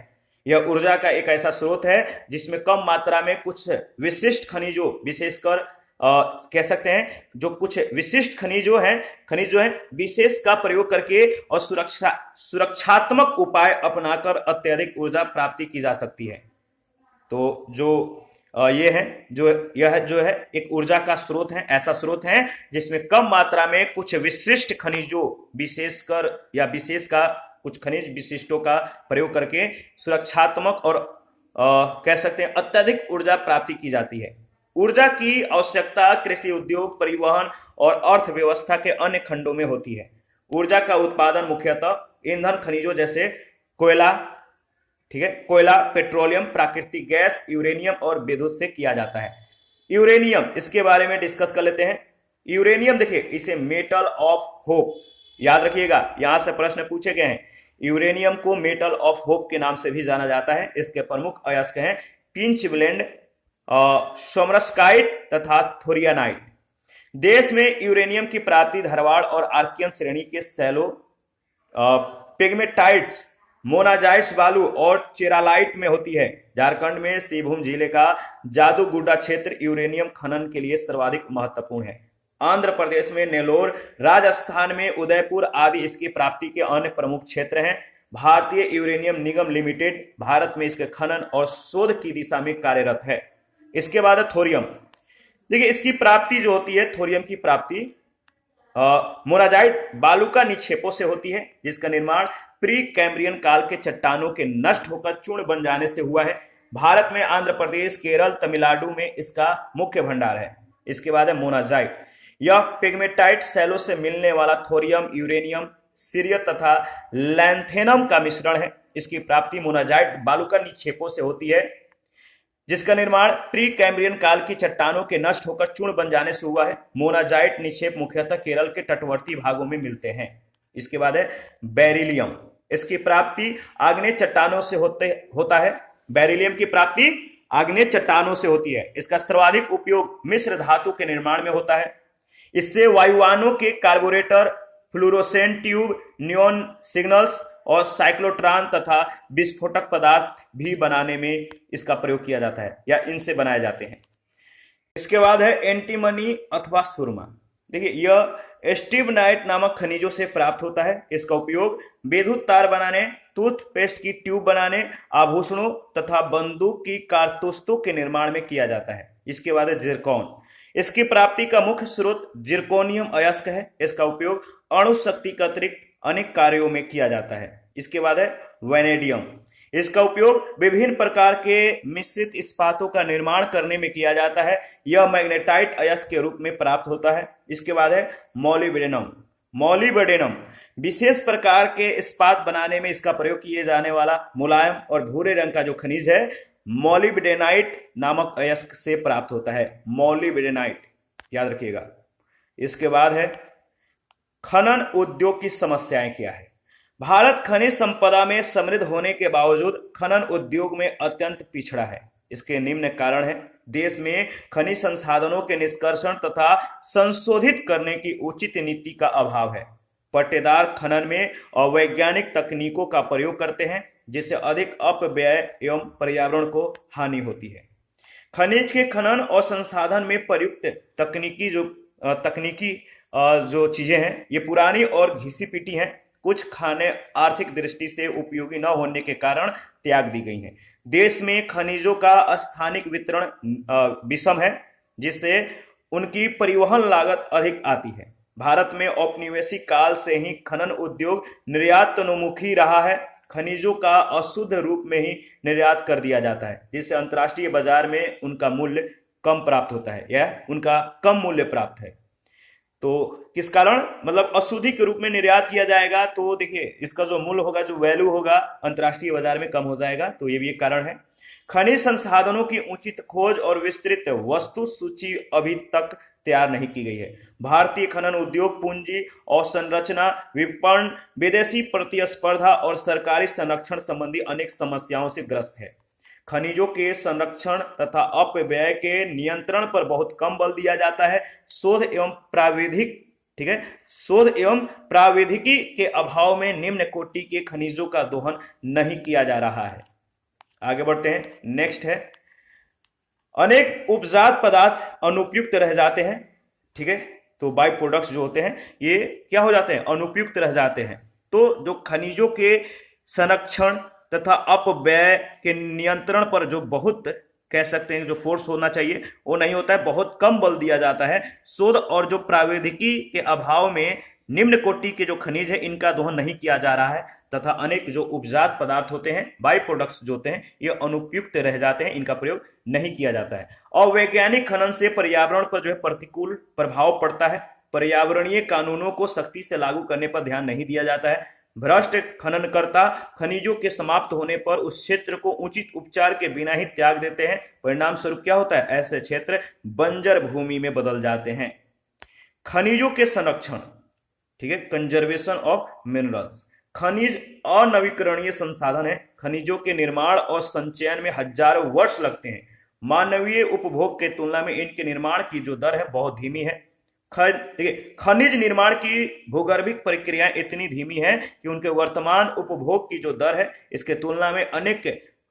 यह ऊर्जा का एक ऐसा स्रोत है जिसमें कम मात्रा में कुछ विशिष्ट खनिजों, विशेषकर कह सकते हैं जो कुछ विशिष्ट खनिज जो है विशेष का प्रयोग करके और सुरक्षात्मक उपाय अपनाकर अत्यधिक ऊर्जा प्राप्ति की जा सकती है। तो जो यह जो है एक ऊर्जा का स्रोत है, ऐसा स्रोत है जिसमें कम मात्रा में कुछ विशिष्ट खनिजों, विशेषकर या विशेष का कुछ खनिज विशिष्टों का प्रयोग करके सुरक्षात्मक और कह सकते हैं अत्यधिक ऊर्जा प्राप्ति की जाती है। ऊर्जा की आवश्यकता कृषि उद्योग, परिवहन और अर्थव्यवस्था के अन्य खंडों में होती है। ऊर्जा का उत्पादन मुख्यतः ईंधन खनिजों जैसे कोयला, ठीक है, कोयला, पेट्रोलियम, प्राकृतिक गैस, यूरेनियम और विद्युत से किया जाता है। यूरेनियम, इसके बारे में डिस्कस कर लेते हैं। यूरेनियम देखिए, इसे मेटल ऑफ होप याद रखिएगा, यहां से प्रश्न पूछे गए हैं। यूरेनियम को मेटल ऑफ होप के नाम से भी जाना जाता है। इसके प्रमुख अयस्क हैं पिंच ब्लेंड, सोमरस्काइट तथा थोरियानाइट। देश में यूरेनियम की प्राप्ति धारवाड़ और आर्कियन श्रेणी के सैलो, पिग्मेटाइट्स, मोनाजाइट्स बालू और चेरालाइट में होती है। झारखंड में सिंहभूम जिले का जादूगुड्डा क्षेत्र यूरेनियम खनन के लिए सर्वाधिक महत्वपूर्ण है। आंध्र प्रदेश में नेल्लोर, राजस्थान में उदयपुर आदि इसकी प्राप्ति के अन्य प्रमुख क्षेत्र हैं। भारतीय यूरेनियम निगम लिमिटेड भारत में इसके खनन और शोध की दिशा में कार्यरत है। इसके बाद है थोरियम। देखिए इसकी प्राप्ति जो होती है, थोरियम की प्राप्ति मोनाजाइट बालू का निक्षेपों से होती है, जिसका निर्माण प्री कैम्ब्रियन काल के चट्टानों के नष्ट होकर चूर्ण बन जाने से हुआ है। भारत में आंध्र प्रदेश, केरल, तमिलनाडु में इसका मुख्य भंडार है। इसके बाद है मोनाजाइट। यह पिग्मेटाइट सैलो से मिलने वाला थोरियम, यूरेनियम, सीरियम तथा लैंथेनम का मिश्रण है। इसकी प्राप्ति मोनाजाइट बालू का निक्षेपों से होती है, जिसका निर्माण प्री कैम्ब्रियन काल की चट्टानों के नष्ट होकर चूर्ण बन जाने से हुआ है। मोनाजाइट निक्षेप मुख्यतः केरल के तटवर्ती भागों में मिलते हैं। इसके बाद है बेरिलियम। इसकी प्राप्ति आग्नेय चट्टानों से होता है। बेरिलियम की प्राप्ति आग्नेय चट्टानों से होती है। इसका सर्वाधिक उपयोग मिश्र धातु के निर्माण में होता है। इससे वायुयानों के carburettor, fluorescent tube, neon signals और साइक्लोट्रॉन तथा विस्फोटक पदार्थ भी बनाने में इसका प्रयोग किया जाता है या इनसे बनाए जाते हैं। इसके बाद है एंटीमनी अथवा सुरमा। देखिए यह स्टिवनाइट नामक खनिजों से प्राप्त होता है। इसका उपयोग विद्युत तार बनाने, टूथपेस्ट की ट्यूब बनाने, आभूषणों तथा बंदूक की कारतूसों के निर्माण में किया जाता है। इसके बाद है जिरकॉन। इसकी प्राप्ति का मुख्य स्रोत जिरकोनियम अयस्क है। इसका उपयोग अणु शक्ति के अतिरिक्त अनेक कार्यों में किया जाता है। इसके बाद है वैनेडियम। इसका उपयोग विभिन्न प्रकार के मिश्रित इस्पातों का निर्माण करने में किया जाता है। यह मैग्नेटाइट अयस्क के रूप में प्राप्त होता है। इसके बाद है मॉलिब्डेनम। मॉलिब्डेनम विशेष प्रकार के इस्पात बनाने में इसका प्रयोग किए जाने वाला मुलायम और भूरे रंग का जो खनिज है, मॉलिब्डेनाइट नामक अयस्क से प्राप्त होता है। मॉलिब्डेनाइट याद रखिएगा। इसके बाद है खनन उद्योग की समस्याएं क्या है। भारत खनिज संपदा में समृद्ध होने के बावजूद खनन उद्योग में अत्यंत पिछड़ा है। इसके निम्न कारण है। देश में खनिज संसाधनों के निष्कर्षण तथा संशोधित करने की उचित नीति का अभाव है। पट्टेदार खनन में अवैज्ञानिक तकनीकों का प्रयोग करते हैं, जिससे अधिक अपव्यय एवं पर्यावरण को हानि होती है। खनिज के खनन और संसाधन में प्रयुक्त तकनीकी जो चीजें हैं, ये पुरानी और घिसी पिटी हैं। कुछ खाने आर्थिक दृष्टि से उपयोगी न होने के कारण त्याग दी गई हैं। देश में खनिजों का स्थानिक वितरण विषम है, जिससे उनकी परिवहन लागत अधिक आती है। भारत में औपनिवेशिक काल से ही खनन उद्योग निर्यातोन्मुखी रहा है। खनिजों का अशुद्ध रूप में ही निर्यात कर दिया जाता है, जिससे अंतर्राष्ट्रीय बाजार में उनका मूल्य कम प्राप्त होता है या उनका कम मूल्य प्राप्त है। तो किस कारण, मतलब अशुद्धि के रूप में निर्यात किया जाएगा, तो देखिए इसका जो मूल्य होगा, जो वैल्यू होगा अंतर्राष्ट्रीय बाजार में कम हो जाएगा। तो ये भी एक कारण है। खनिज संसाधनों की उचित खोज और विस्तृत वस्तु सूची अभी तक तैयार नहीं की गई है। भारतीय खनन उद्योग पूंजी और संरचना, विपणन, विदेशी प्रतिस्पर्धा और सरकारी संरक्षण संबंधी अनेक समस्याओं से ग्रस्त है। खनिजों के संरक्षण तथा अपव्यय के नियंत्रण पर बहुत कम बल दिया जाता है। शोध एवं प्राविधिकी के अभाव में निम्न कोटि के खनिजों का दोहन नहीं किया जा रहा है। आगे बढ़ते हैं। नेक्स्ट है, अनेक उपजात पदार्थ अनुपयुक्त रह जाते हैं। ठीक है, तो बाई प्रोडक्ट्स जो होते हैं ये क्या हो जाते हैं, अनुपयुक्त रह जाते हैं। तो जो खनिजों के संरक्षण तथा अपव्यय के नियंत्रण पर जो बहुत कह सकते हैं जो फोर्स होना चाहिए वो नहीं होता है, बहुत कम बल दिया जाता है। शोध और जो प्राविधिकी के अभाव में निम्न कोटि के जो खनिज है इनका दोहन नहीं किया जा रहा है, तथा अनेक जो उपजात पदार्थ होते हैं, बाई प्रोडक्ट्स जो होते हैं, ये अनुपयुक्त रह जाते हैं, इनका प्रयोग नहीं किया जाता है। अवैज्ञानिक खनन से पर्यावरण पर जो है प्रतिकूल प्रभाव पड़ता है। पर्यावरणीय कानूनों को सख्ती से लागू करने पर ध्यान नहीं दिया जाता है। भ्रष्ट खननकर्ता खनिजों के समाप्त होने पर उस क्षेत्र को उचित उपचार के बिना ही त्याग देते हैं। परिणाम स्वरूप क्या होता है, ऐसे क्षेत्र बंजर भूमि में बदल जाते हैं। खनिजों के संरक्षण, ठीक है, कंजर्वेशन ऑफ मिनरल्स। खनिज अनवीकरणीय संसाधन है। खनिजों के निर्माण और संचयन में हजारों वर्ष लगते हैं। मानवीय उपभोग के तुलना में इनके निर्माण की जो दर है बहुत धीमी है। खनिज निर्माण की भूगर्भिक प्रक्रियाएं इतनी धीमी है कि उनके वर्तमान उपभोग की जो दर है इसके तुलना में अनेक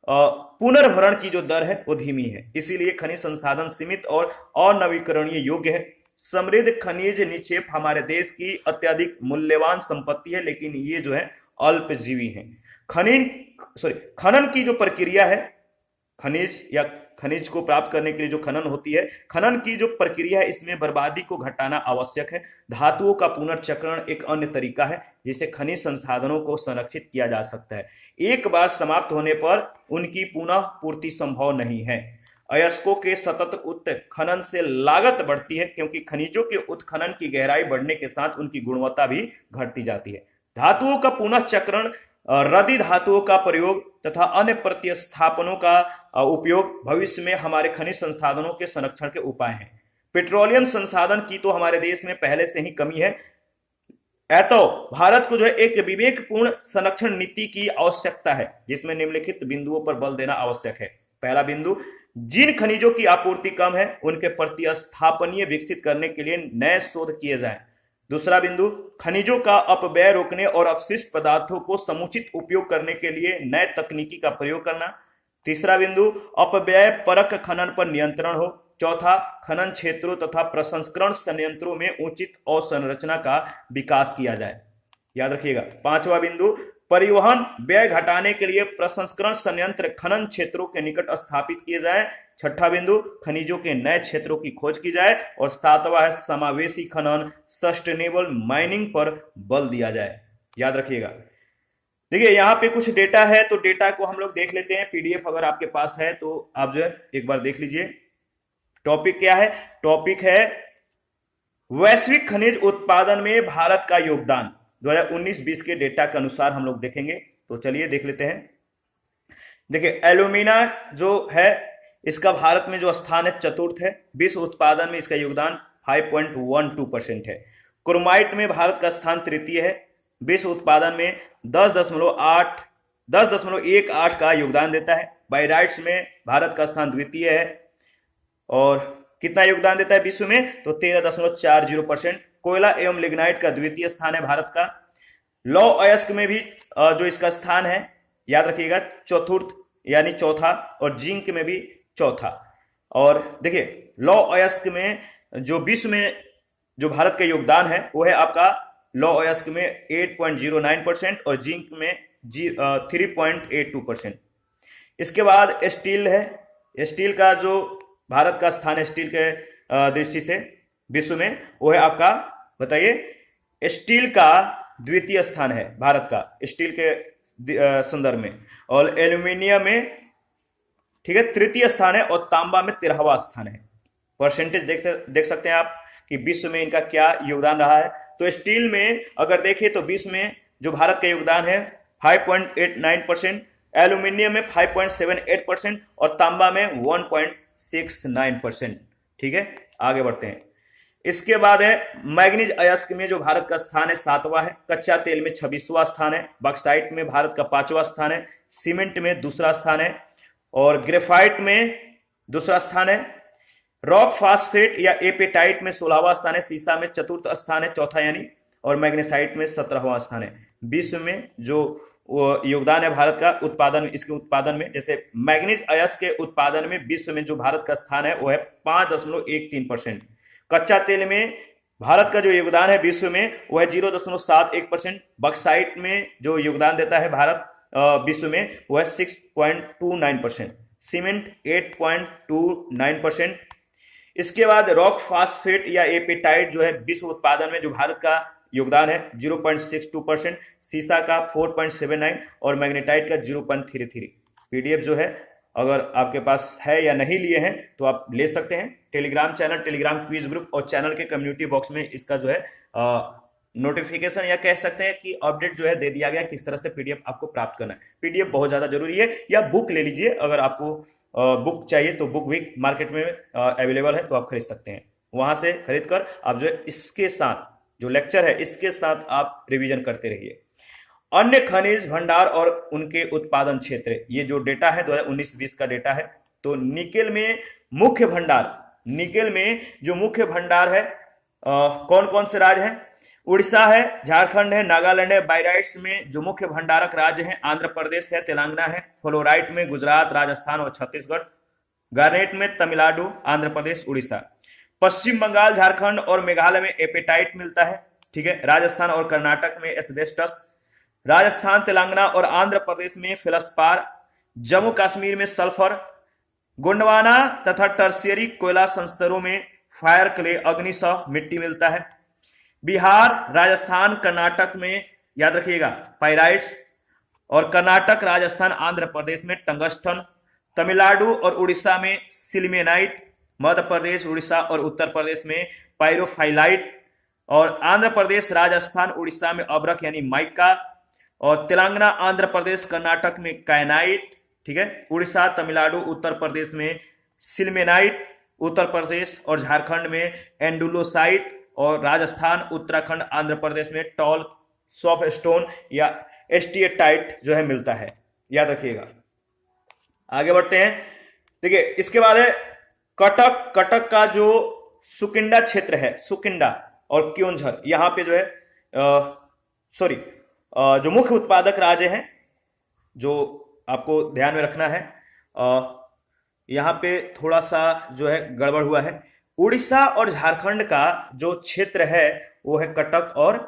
पुनर्भरण की जो दर है वो धीमी है। इसीलिए खनिज संसाधन सीमित और अनवीकरणीय योग्य है। समृद्ध खनिज निक्षेप हमारे देश की अत्यधिक मूल्यवान संपत्ति है, लेकिन ये जो है अल्पजीवी है। खनन की जो प्रक्रिया है, खनिज या खनिज को प्राप्त करने के लिए जो खनन होती है, खनन की जो प्रक्रिया है इसमें बर्बादी को घटाना आवश्यक है। धातुओं का पुनर्चक्रण एक अन्य तरीका है जिससे खनिज संसाधनों को संरक्षित किया जा सकता है। एक बार समाप्त होने पर उनकी पुनः पूर्ति संभव नहीं है। अयस्कों के सतत उत्खनन से लागत बढ़ती है क्योंकि खनिजों के उत्खनन की गहराई बढ़ने के साथ उनकी गुणवत्ता भी घटती जाती है। धातुओं का पुनः चक्रण, रद्दी धातुओं का प्रयोग तथा अन्य प्रतिस्थापनों का उपयोग भविष्य में हमारे खनिज संसाधनों के संरक्षण के उपाय हैं। पेट्रोलियम संसाधन की तो हमारे देश में पहले से ही कमी है, तो भारत को जो है एक विवेकपूर्ण संरक्षण नीति की आवश्यकता है जिसमें निम्नलिखित बिंदुओं पर बल देना आवश्यक है। पहला बिंदु, जिन खनिजों की आपूर्ति कम है उनके प्रतिस्थापनीय विकसित करने के लिए नए शोध किए जाएं। दूसरा बिंदु, खनिजों का अपव्यय रोकने और अपशिष्ट पदार्थों को समुचित उपयोग करने के लिए नए तकनीकी का प्रयोग करना। तीसरा बिंदु, अपव्यय परक खनन पर नियंत्रण हो। चौथा, खनन क्षेत्रों तथा प्रसंस्करण संयंत्रों में उचित अवसंरचना का विकास किया जाए। याद रखिएगा। पांचवा बिंदु, परिवहन व्यय घटाने के लिए प्रसंस्करण संयंत्र खनन क्षेत्रों के निकट स्थापित किए जाएं। छठा बिंदु, खनिजों के नए क्षेत्रों की खोज की जाए। और सातवां है समावेशी खनन, सस्टेनेबल माइनिंग पर बल दिया जाए। याद रखिएगा। देखिए यहाँ पे कुछ डेटा है, तो डेटा को हम लोग देख लेते हैं। पीडीएफ अगर आपके पास है तो आप जो है एक बार देख लीजिए। टॉपिक क्या है? टॉपिक है वैश्विक खनिज उत्पादन में भारत का योगदान। 2019-20 के डेटा के अनुसार हम लोग देखेंगे, तो चलिए देख लेते हैं। देखिए एल्यूमिना जो है इसका भारत में जो स्थान है चतुर्थ है। विश्व उत्पादन में इसका योगदान 5.12% है। क्रोमाइट में भारत का स्थान तृतीय है। विश्व उत्पादन में 10.18 का योगदान देता है। बाइराइट्स में भारत का स्थान द्वितीय है और कितना योगदान देता है विश्व में? तो 13.40%। कोयला एवं लिग्नाइट का द्वितीय स्थान है भारत का। लौ अयस्क में भी जो इसका स्थान है, याद रखिएगा, चतुर्थ यानी चौथा, और जिंक में भी चौथा। और देखिए लौ अयस्क में जो विश्व में जो भारत का योगदान है वो है आपका लौ अयस्क में 8.09% और जिंक में 3.82%। इसके बाद स्टील है। स्टील का जो भारत का स्थान है स्टील के दृष्टि से विश्व में वो है आपका, बताइए, स्टील का द्वितीय स्थान है भारत का स्टील के संदर्भ में। और एल्यूमिनियम में, ठीक है, तृतीय स्थान है। और तांबा में 13वां स्थान है। परसेंटेज देख सकते हैं आप कि विश्व में इनका क्या योगदान रहा है। तो स्टील में अगर देखें तो विश्व में जो भारत का योगदान है 5.89%, एल्यूमिनियम में 5.78% और तांबा में 1.69%। ठीक है, आगे बढ़ते हैं। इसके बाद है मैग्नीज अयस्क में जो भारत का स्थान है 7वां है। कच्चा तेल में 26वां स्थान है। बॉक्साइट में भारत का 5वां स्थान है। सीमेंट में दूसरा स्थान है और ग्रेफाइट में दूसरा स्थान है। रॉक फास्फेट या एपेटाइट में 16वां स्थान है। सीसा में चतुर्थ स्थान है, चौथा यानी, और मैग्नेसाइट में 17वां स्थान है। विश्व में जो योगदान है भारत का उत्पादन, इसके उत्पादन में, जैसे मैग्नीज अयस्क के उत्पादन में विश्व में जो भारत का स्थान है वो है 5.13%। कच्चा तेल में भारत का जो योगदान है विश्व में वो है 0.71%। बॉक्साइट में जो योगदान देता है भारत विश्व में वो है 6.29%। सीमेंट 8.29%। इसके बाद रॉक फास्फेट या एपेटाइट जो है विश्व उत्पादन में जो भारत का योगदान है 0.62%। सीसा का 4.79 और मैग्नेटाइट का 0.33। पीडीएफ जो है अगर आपके पास है या नहीं लिए हैं तो आप ले सकते हैं। Telegram channel, Telegram quiz group और चैनल के कम्युनिटी बॉक्स में इसका जो है नोटिफिकेशन या कह सकते हैं कि अपडेट जो है दे दिया गया किस तरह से पीडीएफ आपको प्राप्त करना है। पीडीएफ बहुत ज़्यादा जरूरी है, या बुक ले लीजिए। अगर आपको बुक चाहिए तो बुक वीक मार्केट में अवेलेबल है तो आप खरीद सकते हैं। वहां से खरीद कर आप जो है इसके साथ जो लेक्चर है इसके साथ आप रिवीजन करते रहिए। अन्य खनिज भंडार और उनके उत्पादन क्षेत्र, ये जो डेटा है 2019-20 का डेटा है। तो निकेल में मुख्य भंडार, निकेल में जो मुख्य भंडार है कौन कौन से राज्य हैं? उड़ीसा है, झारखंड है, नागालैंड है। बाइराइट्स में जो मुख्य भंडारक राज्य हैं आंध्र प्रदेश है, तेलंगाना है। फ्लोराइट में गुजरात, राजस्थान और छत्तीसगढ़। गार्नेट में तमिलनाडु, आंध्र प्रदेश, उड़ीसा। पश्चिम बंगाल, झारखंड और मेघालय में एपेटाइट मिलता है। ठीक है, राजस्थान और कर्नाटक में एस्बेस्टस। राजस्थान, तेलंगाना और आंध्र प्रदेश में फेल्सपार। जम्मू कश्मीर में सल्फर। गोंडवाना तथा टर्शियरी कोयला संस्तरों में फायर क्ले अग्निशह मिट्टी मिलता है। बिहार, राजस्थान, कर्नाटक में याद रखिएगा पाइराइट्स, और कर्नाटक, राजस्थान, आंध्र प्रदेश में टंगस्टन। तमिलनाडु और उड़ीसा में सिल्मेनाइट। मध्य प्रदेश, उड़ीसा और उत्तर प्रदेश में पायरोफाइलाइट, और आंध्र प्रदेश, राजस्थान, उड़ीसा में अब्रक यानी माइका, और तेलंगाना, आंध्र प्रदेश, कर्नाटक में कायनाइट, ठीक है। उड़ीसा, तमिलनाडु, उत्तर प्रदेश में सिल्मेनाइट, उत्तर प्रदेश और झारखंड में एंडुलोसाइट, और राजस्थान, उत्तराखंड, आंध्र प्रदेश में टॉल सॉफ्ट स्टोन या एस्टिएटाइट जो है मिलता है, याद रखिएगा। आगे बढ़ते हैं। देखिए इसके बाद है कटक। कटक का जो सुकिंडा क्षेत्र है, सुकिंडा और क्योंझर, यहाँ पे जो है जो मुख्य उत्पादक राज्य हैं, जो आपको ध्यान में रखना है, यहाँ पे थोड़ा सा जो है गड़बड़ हुआ है। उड़ीसा और झारखंड का जो क्षेत्र है वो है कटक और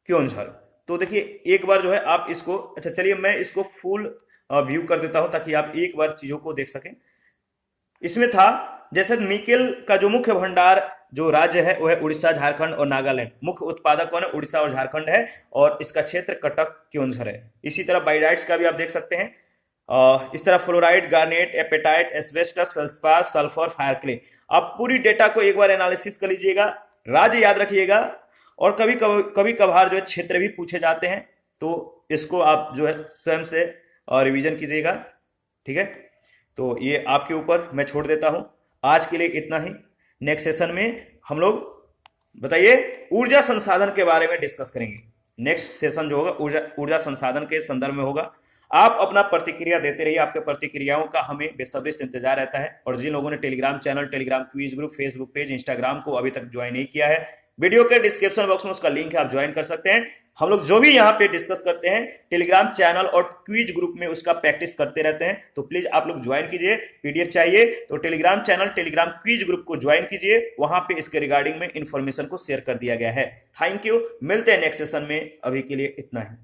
क्योंझर। तो देखिए एक बार जो है आप इसको, अच्छा चलिए मैं इसको फुल व्यू कर देता हूं ताकि आप एक बार चीजों को देख सकें। इसमें था जैसे निकेल का जो मुख्य भंडार जो राज्य है वो है उड़ीसा, झारखंड और नागालैंड। मुख्य उत्पादक कौन है? उड़ीसा और झारखंड है, और इसका क्षेत्र कटक क्योंझर है। इसी तरह बाइराइट्स का भी आप देख सकते हैं। इस तरह fluoride, garnet, apatite, asbestos, feldspar, sulphur, fire clay. आप पूरी डेटा को एक बार एनालिसिस कर लीजिएगा, राज्य याद रखिएगा, और कभी कभार जो है क्षेत्र भी पूछे जाते हैं, तो इसको आप जो है स्वयं से रिवीजन कीजिएगा, ठीक है। तो ये आपके ऊपर मैं छोड़ देता हूं। आज के लिए इतना ही। नेक्स्ट सेशन में हम लोग बताइए ऊर्जा संसाधन के बारे में डिस्कस करेंगे। नेक्स्ट सेशन जो होगा ऊर्जा संसाधन के संदर्भ में होगा। आप अपना प्रतिक्रिया देते रहिए, आपके प्रतिक्रियाओं का हमें बेसब्री से इंतजार रहता है। और जिन लोगों ने Telegram channel, Telegram quiz group, Facebook page, Instagram को अभी तक ज्वाइन नहीं किया है, वीडियो के डिस्क्रिप्शन बॉक्स में उसका लिंक है, आप ज्वाइन कर सकते हैं। हम लोग जो भी यहाँ पे डिस्कस करते हैं टेलीग्राम चैनल और क्विज ग्रुप में उसका प्रैक्टिस करते रहते हैं, तो प्लीज आप लोग ज्वाइन कीजिए। पीडीएफ चाहिए तो Telegram channel, Telegram quiz group को ज्वाइन कीजिए, वहां पे इसके रिगार्डिंग में इंफॉर्मेशन को शेयर कर दिया गया है। थैंक यू, मिलते हैं नेक्स्ट सेशन में, अभी के लिए इतना ही।